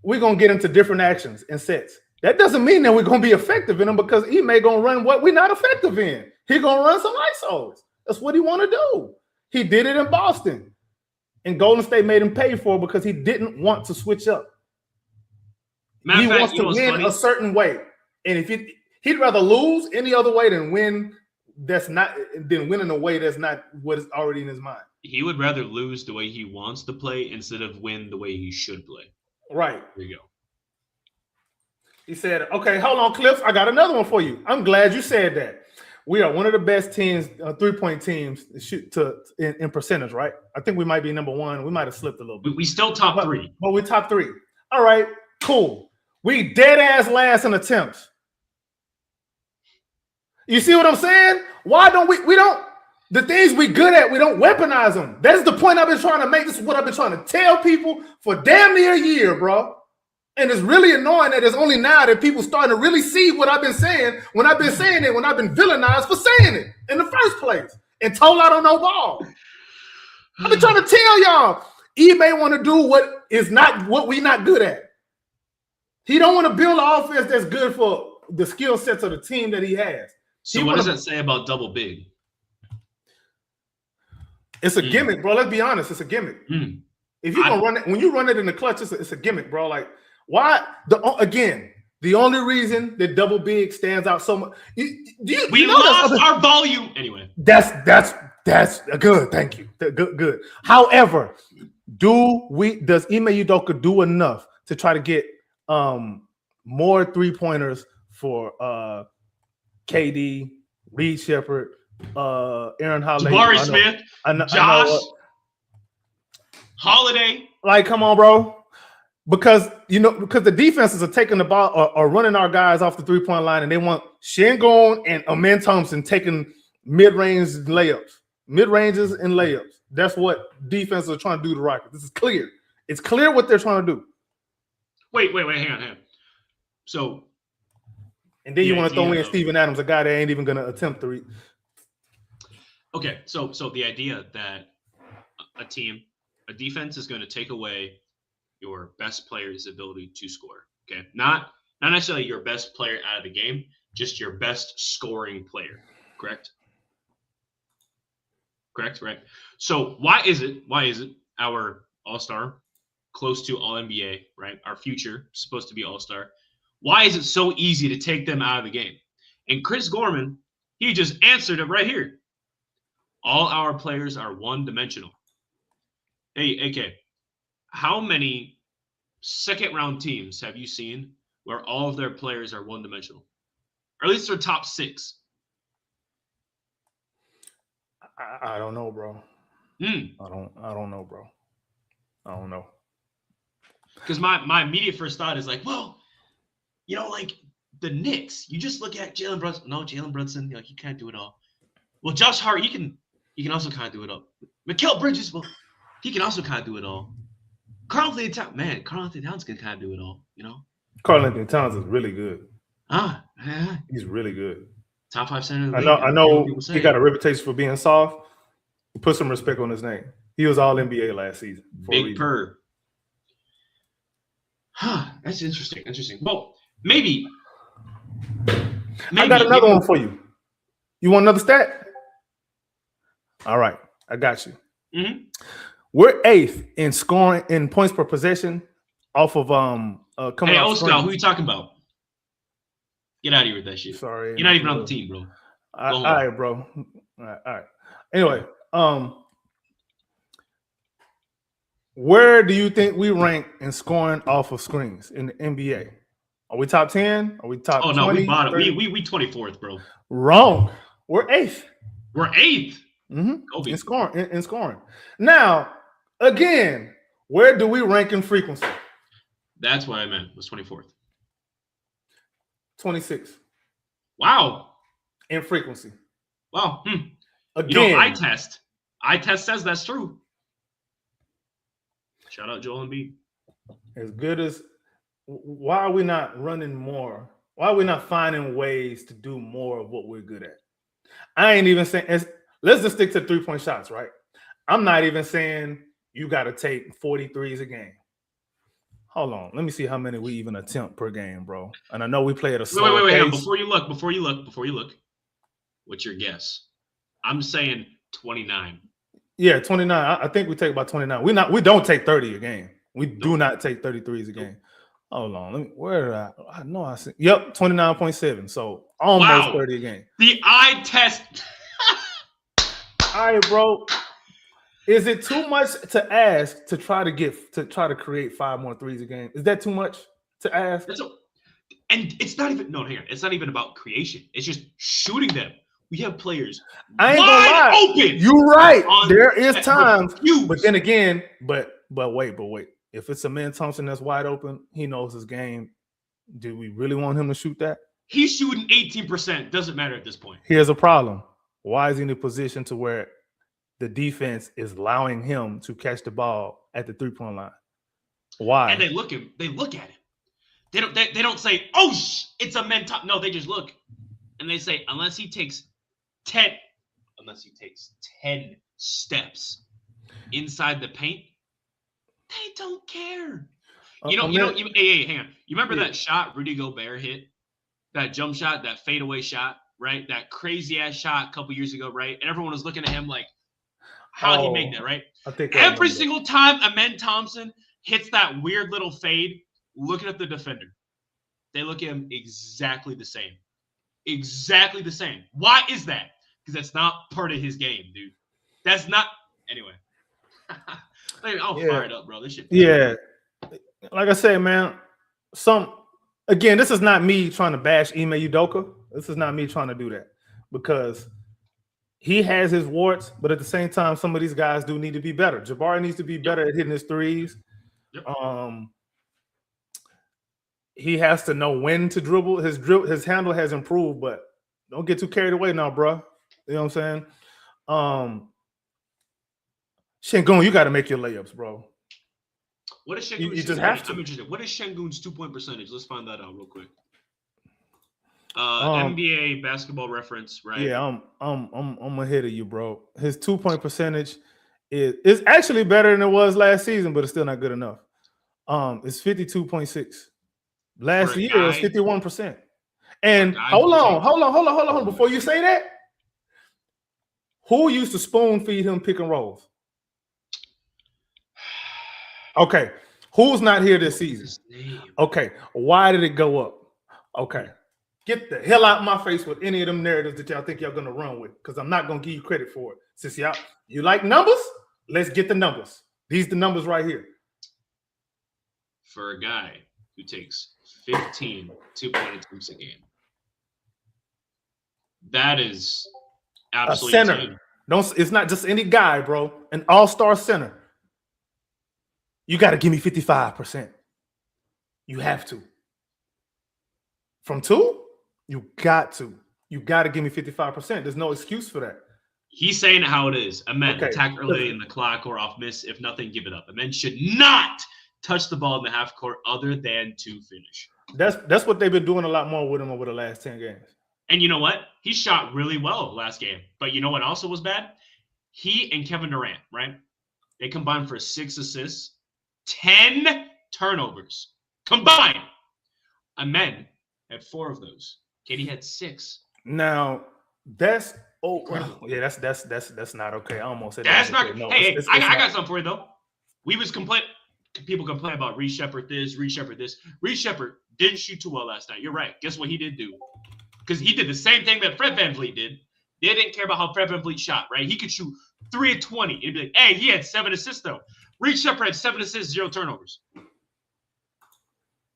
we're gonna get into different actions and sets. That doesn't mean that we're gonna be effective in them because Ime gonna run what we're not effective in. He gonna run some ISOs. That's what he want to do. He did it in Boston, and Golden State made him pay for it because he didn't want to switch up. He wants to win a certain way, and if he'd rather lose any other way than win. Than win in a way that's not what is already in his mind. He would rather lose the way he wants to play instead of win the way he should play. Right. There you go. He said, okay, hold on, Cliff. I got another one for you. I'm glad you said that. We are one of the best teams, 3-point teams in percentage, right? I think we might be number 1. We might have slipped a little bit. We still top 3. But we top 3. All right, cool. We dead ass last in attempts. You see what I'm saying? Why don't we don't the things we good at, we don't weaponize them. That's the point I've been trying to make. This is what I've been trying to tell people for damn near a year, bro. And it's really annoying that it's only now that people starting to really see what I've been saying when I've been saying it, when I've been villainized for saying it in the first place and told I don't know ball. I've been trying to tell y'all, he may want to do what we not good at. He don't want to build an offense that's good for the skill sets of the team that he has. So what does that say about double big? It's a gimmick, bro. Let's be honest. It's a gimmick. If you're gonna run it, when you run it in the clutch, it's a gimmick, bro. Like, why? The only reason that double big stands out so much. We lost our volume anyway. That's good. Thank you. Good. However, does Ime Udoka do enough to try to get more 3-pointers for KD, Reed Shepherd, Aaron Holiday, Jabari Smith, Josh, Holiday? Like, come on, bro. Because the defenses are taking the ball or running our guys off the 3-point line, and they want Şengün and Amen Thompson taking mid-ranges and layups. That's what defenses are trying to do to Rockets. This is clear. It's clear what they're trying to do. Wait, hang on. So, and then you want to throw in Steven Adams, a guy that ain't even going to attempt to read. Okay, so the idea that a defense is going to take away your best player's ability to score. Okay, not necessarily your best player out of the game, just your best scoring player. Correct, right? So why is it our all-star, close to all-NBA, right? Our future supposed to be all-star. Why is it so easy to take them out of the game? And Chris Gorman, he just answered it right here. All our players are one-dimensional. Hey, AK, how many second-round teams have you seen where all of their players are one-dimensional? Or at least their top 6. I don't know, bro. Hmm. I don't know, bro. I don't know. Because my immediate first thought is like, well, like the Knicks. You just look at Jalen Brunson. No, Jalen Brunson, he can't do it all. Well, Josh Hart, he can also kind of do it all. Mikal Bridges, well, he can also kind of do it all. Karl Anthony Towns can kind of do it all. Karl Anthony Towns is really good. Yeah. He's really good. Top 5 center in the I league. know. I know. He got a reputation for being soft. Put some respect on his name. He was All NBA last season. Big Purr. That's interesting. Well, maybe. I got another one for you. You want another stat? All right, I got you. Mm-hmm. We're 8th in scoring in points per possession off of coming. Hey, off Oscar, who you talking about? Get out of here with that shit. Sorry, you're not even on the team, bro. All right, bro. All right. Anyway, where do you think we rank in scoring off of screens in the NBA? Are we top 10? Are we top 20? Oh, no, we bottom. We 24th, bro. Wrong. We're 8th. We're 8th. Mm-hmm. In scoring. Now, again, where do we rank in frequency? That's what I meant. Was 24th. 26th. Wow. In frequency. Wow. Again. Eye test says that's true. Shout out Joel Embiid. As good as, why are we not running more? Why are we not finding ways to do more of what we're good at? I ain't even saying, let's just stick to 3-point shots, right? I'm not even saying you got to take 43s a game. Hold on. Let me see how many we even attempt per game, bro. And I know we play at a slow Wait. pace. Before you look. What's your guess? I'm saying 29. Yeah, 29. I think we take about 29. We don't take 30 a game. We do not take 33s a game. Hold on. Where did I know I said, yep, 29.7. So almost 30 a game. The eye test. All right, bro. Is it too much to ask to try to create 5 more threes a game? Is that too much to ask? And it's not even it's not even about creation. It's just shooting them. We have players I ain't gonna lie. Open. You're right. There is times, but then again, but wait. If it's Amen Thompson that's wide open, he knows his game. Do we really want him to shoot that? He's shooting 18%. Doesn't matter at this point. Here's a problem. Why is he in a position to where the defense is allowing him to catch the ball at the 3-point line? Why? And they look at him. They don't say, "Oh, it's Amen Thompson." No, they just look and they say, unless he takes 10 steps inside the paint, they don't care. Hey, hang on. You remember that shot Rudy Gobert hit? That jump shot, that fadeaway shot, right? That crazy ass shot a couple years ago, right? And everyone was looking at him like, how'd he make that, right? I think every single time Amen Thompson hits that weird little fade, looking at the defender, they look at him exactly the same. Exactly the same. Why is that? Because that's not part of his game, dude. That's not. Anyway. I'll fire it up, bro. This shit. Yeah. Like I said, man, again, this is not me trying to bash Ime Udoka. This is not me trying to do that because he has his warts, but at the same time, some of these guys do need to be better. Jabari needs to be better at hitting his threes. Yep. He has to know when to dribble. His handle has improved, but don't get too carried away now, bro. You know what I'm saying? Şengün, you got to make your layups, bro. What is Şengün? You just have to. I'm interested. What is Şengün's 2-point percentage? Let's find that out real quick. NBA basketball reference, right? Yeah, I'm ahead of you, bro. His 2-point percentage is actually better than it was last season, but it's still not good enough. It's 52.6. Last year it was 51%. And hold on. Before you say that, who used to spoon feed him pick and rolls? Okay. Who's not here this season? Okay. Why did it go up? Okay. Get the hell out of my face with any of them narratives that y'all think y'all gonna run with, because I'm not gonna give you credit for it. Since you like numbers, let's get the numbers. These the numbers right here. For a guy who takes 15 2-point attempts a game, that is absolutely a center. It's not just any guy, bro. An all-star center. You got to give me 55%. You have to. From 2, you got to. You got to give me 55%. There's no excuse for that. He's saying it how it is. Amen. Okay. Attack early in the clock or off miss. If nothing, give it up. A man should not touch the ball in the half court other than to finish. That's what they've been doing a lot more with him over the last 10 games. And you know what? He shot really well last game. But you know what also was bad? He and Kevin Durant, right? They combined for 6 assists, 10 turnovers combined. Amen had 4 of those. KD had 6. Now that's that's not okay. I almost said that's not. Okay. No, hey, it's I not. got something for you though. People complain about Reed Shepherd this, Reed Shepherd this. Reed Shepherd didn't shoot too well last night. You're right. Guess what he did do? Because he did the same thing that Fred VanVleet did. They didn't care about how Fred VanVleet shot, right? He could shoot 3 of 20. It'd be like, hey, he had 7 assists though. Reed Shepherd had 7 assists, 0 turnovers.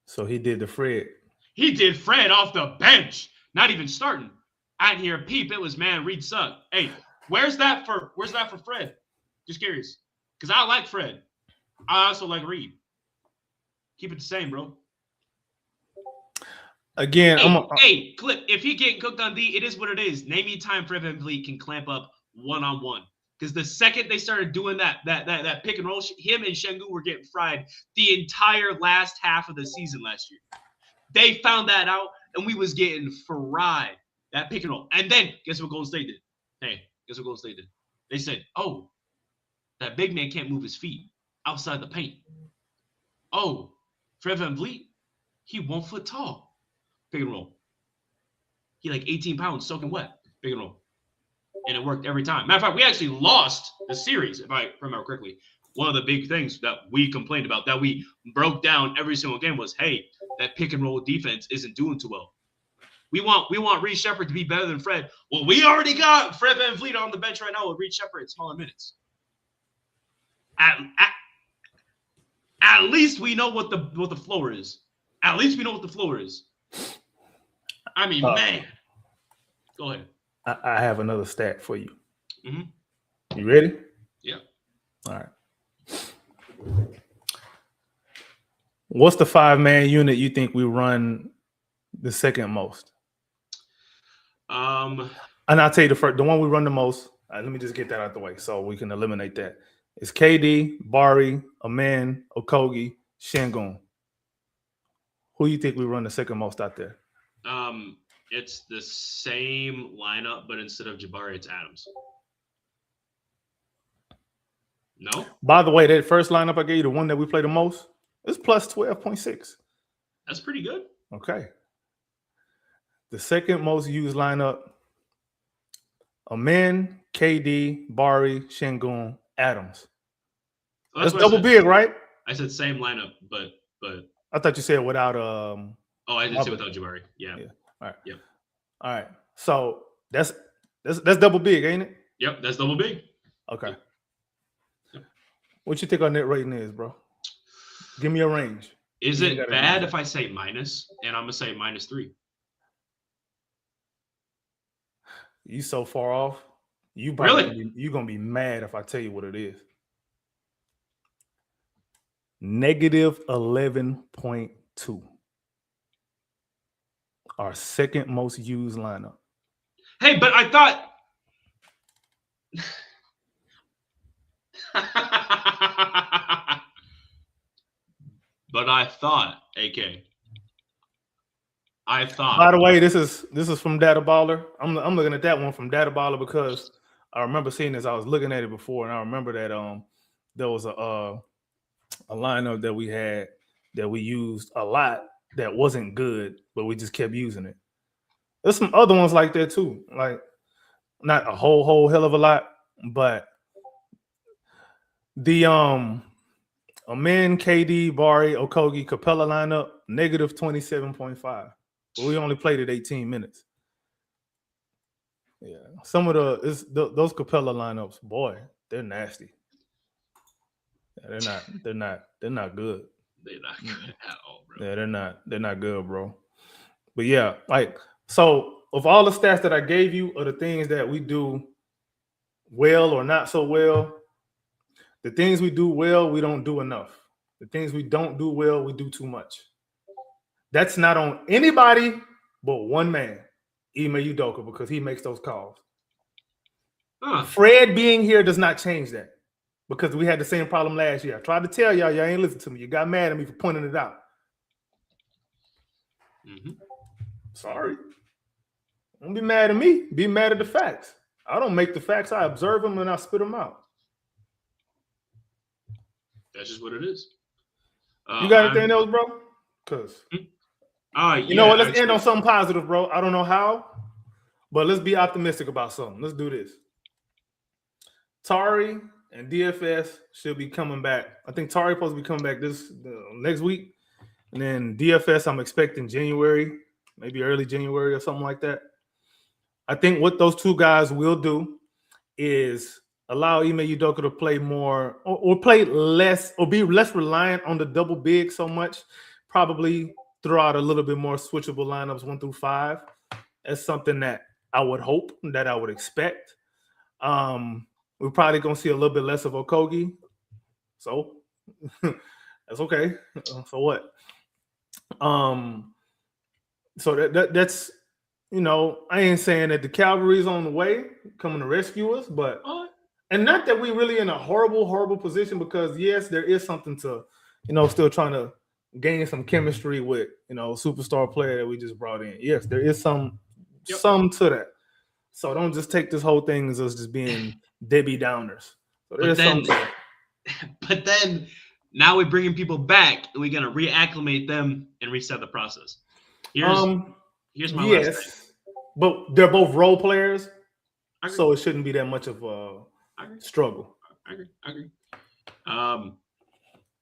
So he did the Fred. He did Fred off the bench, not even starting. I didn't hear a peep. It was, man, Reed sucked. Hey, where's that for Fred? Just curious. Because I like Fred. I also like Reed. Keep it the same, bro. Again, hey, Clip, if he getting cooked on D, it is what it is. Name me time Fred VanVleet can clamp up one-on-one. Because the second they started doing that pick and roll, him and Şengün were getting fried the entire last half of the season last year. They found that out, and we was getting fried. That pick and roll. And then, guess what Golden State did? Hey, guess what Golden State did? They said, oh, that big man can't move his feet outside the paint. Oh, Fred VanVleet, he 1 foot tall. Pick and roll. He like 18 pounds soaking wet. Pick and roll. And it worked every time. Matter of fact, we actually lost the series, if I remember correctly. One of the big things that we complained about, that we broke down every single game was, hey, that pick and roll defense isn't doing too well. We want Reed Shepherd to be better than Fred. Well, we already got Fred VanVleet on the bench right now with Reed Shepherd at smaller minutes. At least we know what the floor is. At least we know what the floor is. I mean, man. Go ahead. I have another stat for you. Mm-hmm. You ready? Yeah. All right. What's the 5-man unit you think we run the second most? And I'll tell you the one we run the most. Let me just get that out the way so we can eliminate that. It's KD, Bari, Amen, Okogie, Şengün. Who you think we run the second most out there? It's the same lineup, but instead of Jabari, it's Adams. No? By the way, that first lineup I gave you, the one that we play the most, it's plus 12.6. That's pretty good. Okay. The second most used lineup, Amen, KD, Bari, Şengün, Adams. Well, that's double big, right? I said same lineup, but I thought you said without I didn't say without Jabari. Yeah. All right. Yep. All right. So that's double big, ain't it? Yep, that's double big. Okay. Yep. What you think our net rating is, bro? Give me a range. Is it bad if I say minus? And I'm gonna say -3. You so far off. You gonna be mad if I tell you what it is. -11.2. Our second most used lineup. Hey, but I thought AK. By the way, this is from Data Baller. I'm looking at that one from Data Baller because I remember seeing this. I was looking at it before, and I remember that there was a lineup that we had that we used a lot that wasn't good, but we just kept using it. There's some other ones like that too, like not a whole hell of a lot, but the Amen, KD, Bari, Okogie, Capella lineup -27.5. But we only played it 18 minutes. Yeah, some of those Capella lineups, boy, they're nasty. Yeah, they're not good. They're not good at all, bro. Yeah, they're not good, bro. But yeah, like, so of all the stats that I gave you are the things that we do well or not so well. The things we do well, we don't do enough. The things we don't do well, we do too much. That's not on anybody but one man, Ime Udoka, because he makes those calls. Fred being here does not change that, because we had the same problem last year. I tried to tell y'all ain't listen to me. You got mad at me for pointing it out. Mm-hmm. Sorry. Don't be mad at me. Be mad at the facts. I don't make the facts. I observe them and I spit them out. That's just what it is. You got anything else, bro? Because you know what? Let's end on something positive, bro. I don't know how, but let's be optimistic about something. Let's do this. Tari and DFS should be coming back. I think Tari supposed to be coming back this next week, and then DFS I'm expecting January, maybe early January or something like that. I think what those two guys will do is allow Ime Udoka to play more or play less or be less reliant on the double big so much. Probably throw out a little bit more switchable lineups 1 through 5. That's something that I would hope, that I would expect. We're probably going to see a little bit less of Okogie. So that's okay. So what? So that's, you know, I ain't saying that the cavalry's on the way coming to rescue us, but and not that we really in a horrible position, because yes, there is something to, you know, still trying to gain some chemistry with, you know, superstar player that we just brought in. Yes, there is some to that. So don't just take this whole thing as us just being Debbie Downers. So there's something. But then now we're bringing people back and we're gonna reacclimate them and reset the process. Here's my last thing. But they're both role players, so it shouldn't be that much of a struggle. I agree.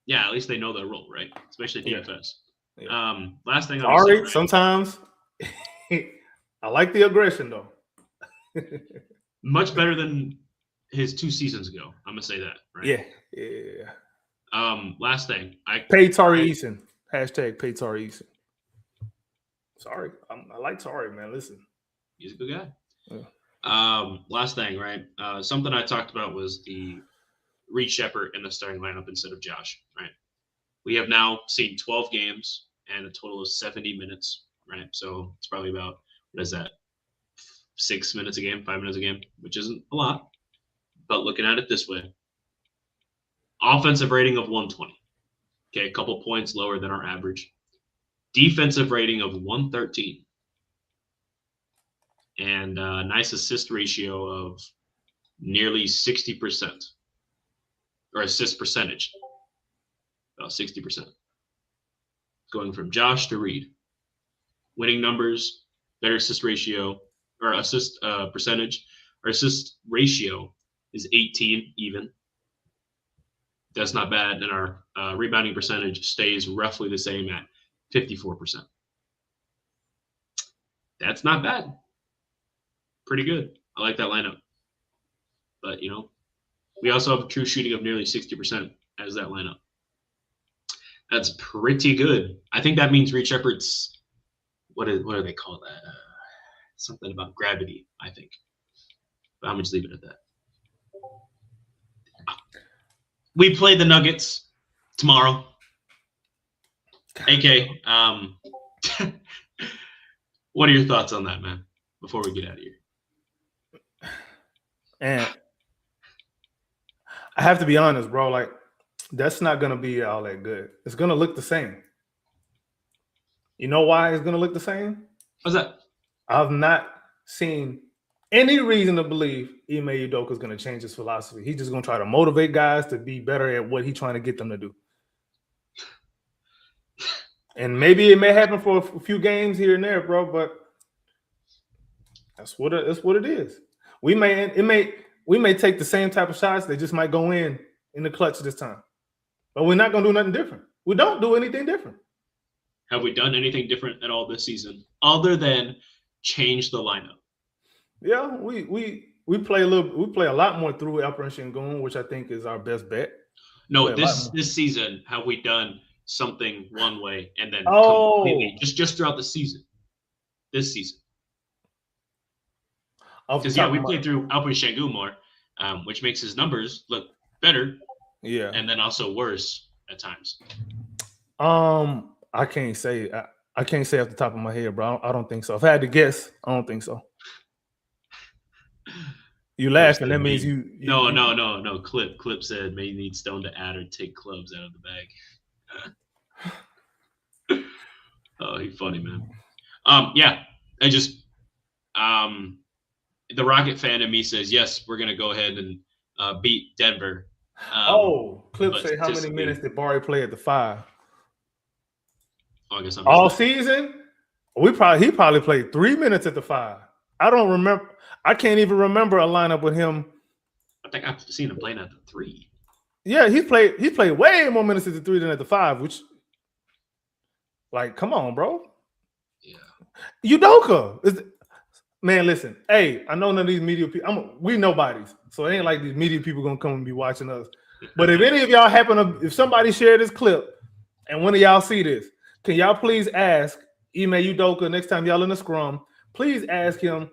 Yeah, at least they know their role, right? Especially DFS. Yeah. Last thing. Sorry, sometimes I like the aggression though. Much better than his 2 seasons ago. I'm gonna say that, right? Yeah. Last thing. Pay Tari Eason. Hashtag pay Tari Eason. Sorry, I like Tari, man. Listen, he's a good guy. Yeah. Last thing, right? Something I talked about was the Reed Shepherd in the starting lineup instead of Josh, right? We have now seen 12 games and a total of 70 minutes, right? So it's probably about, what is that, 6 minutes a game, 5 minutes a game, which isn't a lot. But looking at it this way, offensive rating of 120. Okay, a couple points lower than our average. Defensive rating of 113. And a nice assist ratio of nearly 60%. Or assist percentage. About 60%. Going from Josh to Reed. Winning numbers, better assist ratio, or assist percentage. Our assist ratio is 18 even. That's not bad. And our rebounding percentage stays roughly the same at 54%. That's not bad. Pretty good. I like that lineup. But, you know, we also have a true shooting of nearly 60% as that lineup. That's pretty good. I think that means Reed Shepherd's, what do they call that? Something about gravity, I think. But I'm going to just leave it at that. We play the Nuggets tomorrow. AK, what are your thoughts on that, man, before we get out of here? And I have to be honest, bro. Like, that's not going to be all that good. It's going to look the same. You know why it's going to look the same? What's that? I've not seen any reason to believe Ime Udoka is going to change his philosophy. He's just going to try to motivate guys to be better at what he's trying to get them to do. And maybe it may happen for a few games here and there, bro, but that's what it is. We may take the same type of shots. They just might go in the clutch this time. But we're not going to do nothing different. We don't do anything different. Have we done anything different at all this season other than change the lineup? Yeah, we play a lot more through Alper and Şengün, which I think is our best bet. No, this season, have we done something one way and then completely just throughout the season? This season. Because we played through Alper and Şengün more. which makes his numbers look better Yeah. and then also worse at times. I can't say. I can't say off the top of my head, bro. I don't think so. If I had to guess, I don't think so. You laughing? That means you. No. Clip said may need Stone to add or take clubs out of the bag. Oh, he's funny, man. Yeah, I just the Rocket fan in me says yes, we're gonna go ahead and beat Denver. Clip say how many minutes did Barry play at the 5? Oh, I guess all season. He probably played 3 minutes at the 5. I don't remember. I can't even remember a lineup with him. I think I've seen him playing at the 3. Yeah, he played way more minutes at the 3 than at the 5. Which, like, come on, bro. Yeah, Udoka. Man, listen. Hey, I know none of these media people. We nobodies, so it ain't like these media people gonna come and be watching us. But if any of y'all if somebody share this clip, and one of y'all see this, can y'all please email Udoka next time y'all in the scrum? Please ask him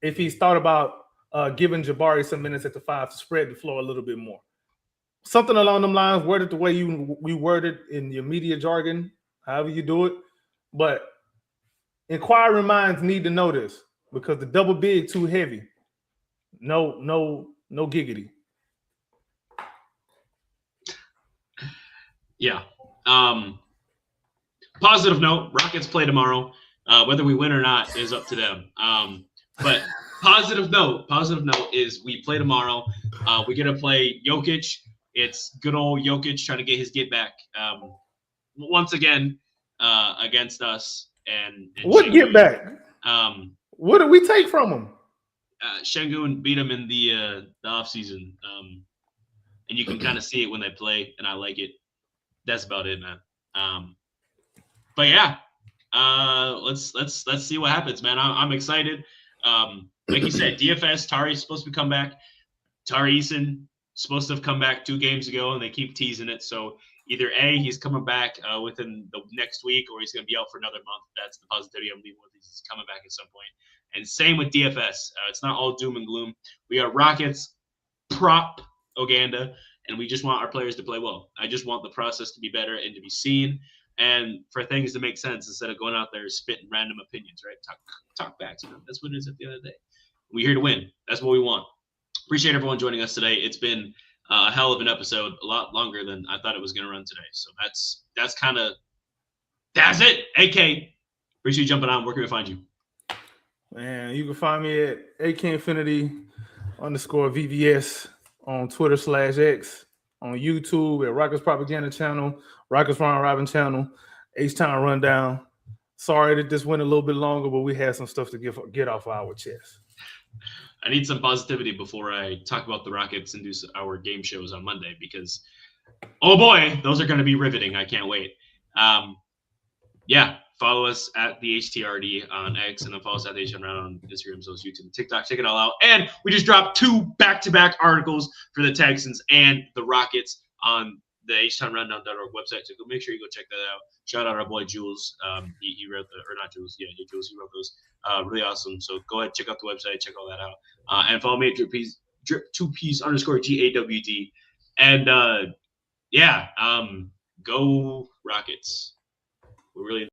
if he's thought about giving Jabari some minutes at the 5 to spread the floor a little bit more. Something along them lines, worded the way we worded in your media jargon, however you do it. But inquiring minds need to know this because the double big too heavy. No giggity. Yeah. Positive note, Rockets play tomorrow. Whether we win or not is up to them. But positive note is we play tomorrow. We're going to play Jokic. It's good old Jokic trying to get his get back once again against us. And what Şengün, get back? What did we take from him? Şengün beat him in the offseason. And you can kind of see it when they play, and I like it. That's about it, man. But yeah, let's see what happens, man. I'm excited. Like you said, DFS Tari's supposed to come back. Tari Eason supposed to have come back 2 games ago, and they keep teasing it. So either A, he's coming back within the next week, or he's going to be out for another month. That's the positivity I'm leaving with. He's coming back at some point. And same with DFS. It's not all doom and gloom. We are Rockets prop Uganda, and we just want our players to play well. I just want the process to be better and to be seen, and for things to make sense instead of going out there spitting random opinions, right? Talk back to them. That's what it is at the end of the day. We're here to win. That's what we want. Appreciate everyone joining us today. It's been a hell of an episode, a lot longer than I thought it was going to run today. So that's it. AK, appreciate you jumping on. Where can we find you? Man, you can find me at AKinfinity_VVS on Twitter /X, on YouTube at Rockets Propaganda Channel, Rockets Ron Robin Channel, H-Town Rundown. Sorry that this went a little bit longer, but we had some stuff to get off our chest. I need some positivity before I talk about the Rockets and do our game shows on Monday because, oh boy, those are going to be riveting. I can't wait. Yeah, follow us at the HTRD on X and then follow us at the HM Round on Instagram, so YouTube, and TikTok. Check it all out. And we just dropped 2 back-to-back articles for the Texans and the Rockets on the HTownRundown.org website. So make sure you go check that out. Shout out our boy Jules. He wrote Jules. He wrote those. Really awesome. So go ahead, check out the website, check all that out. And follow me at drip2piece_GAWD. And go Rockets. We're really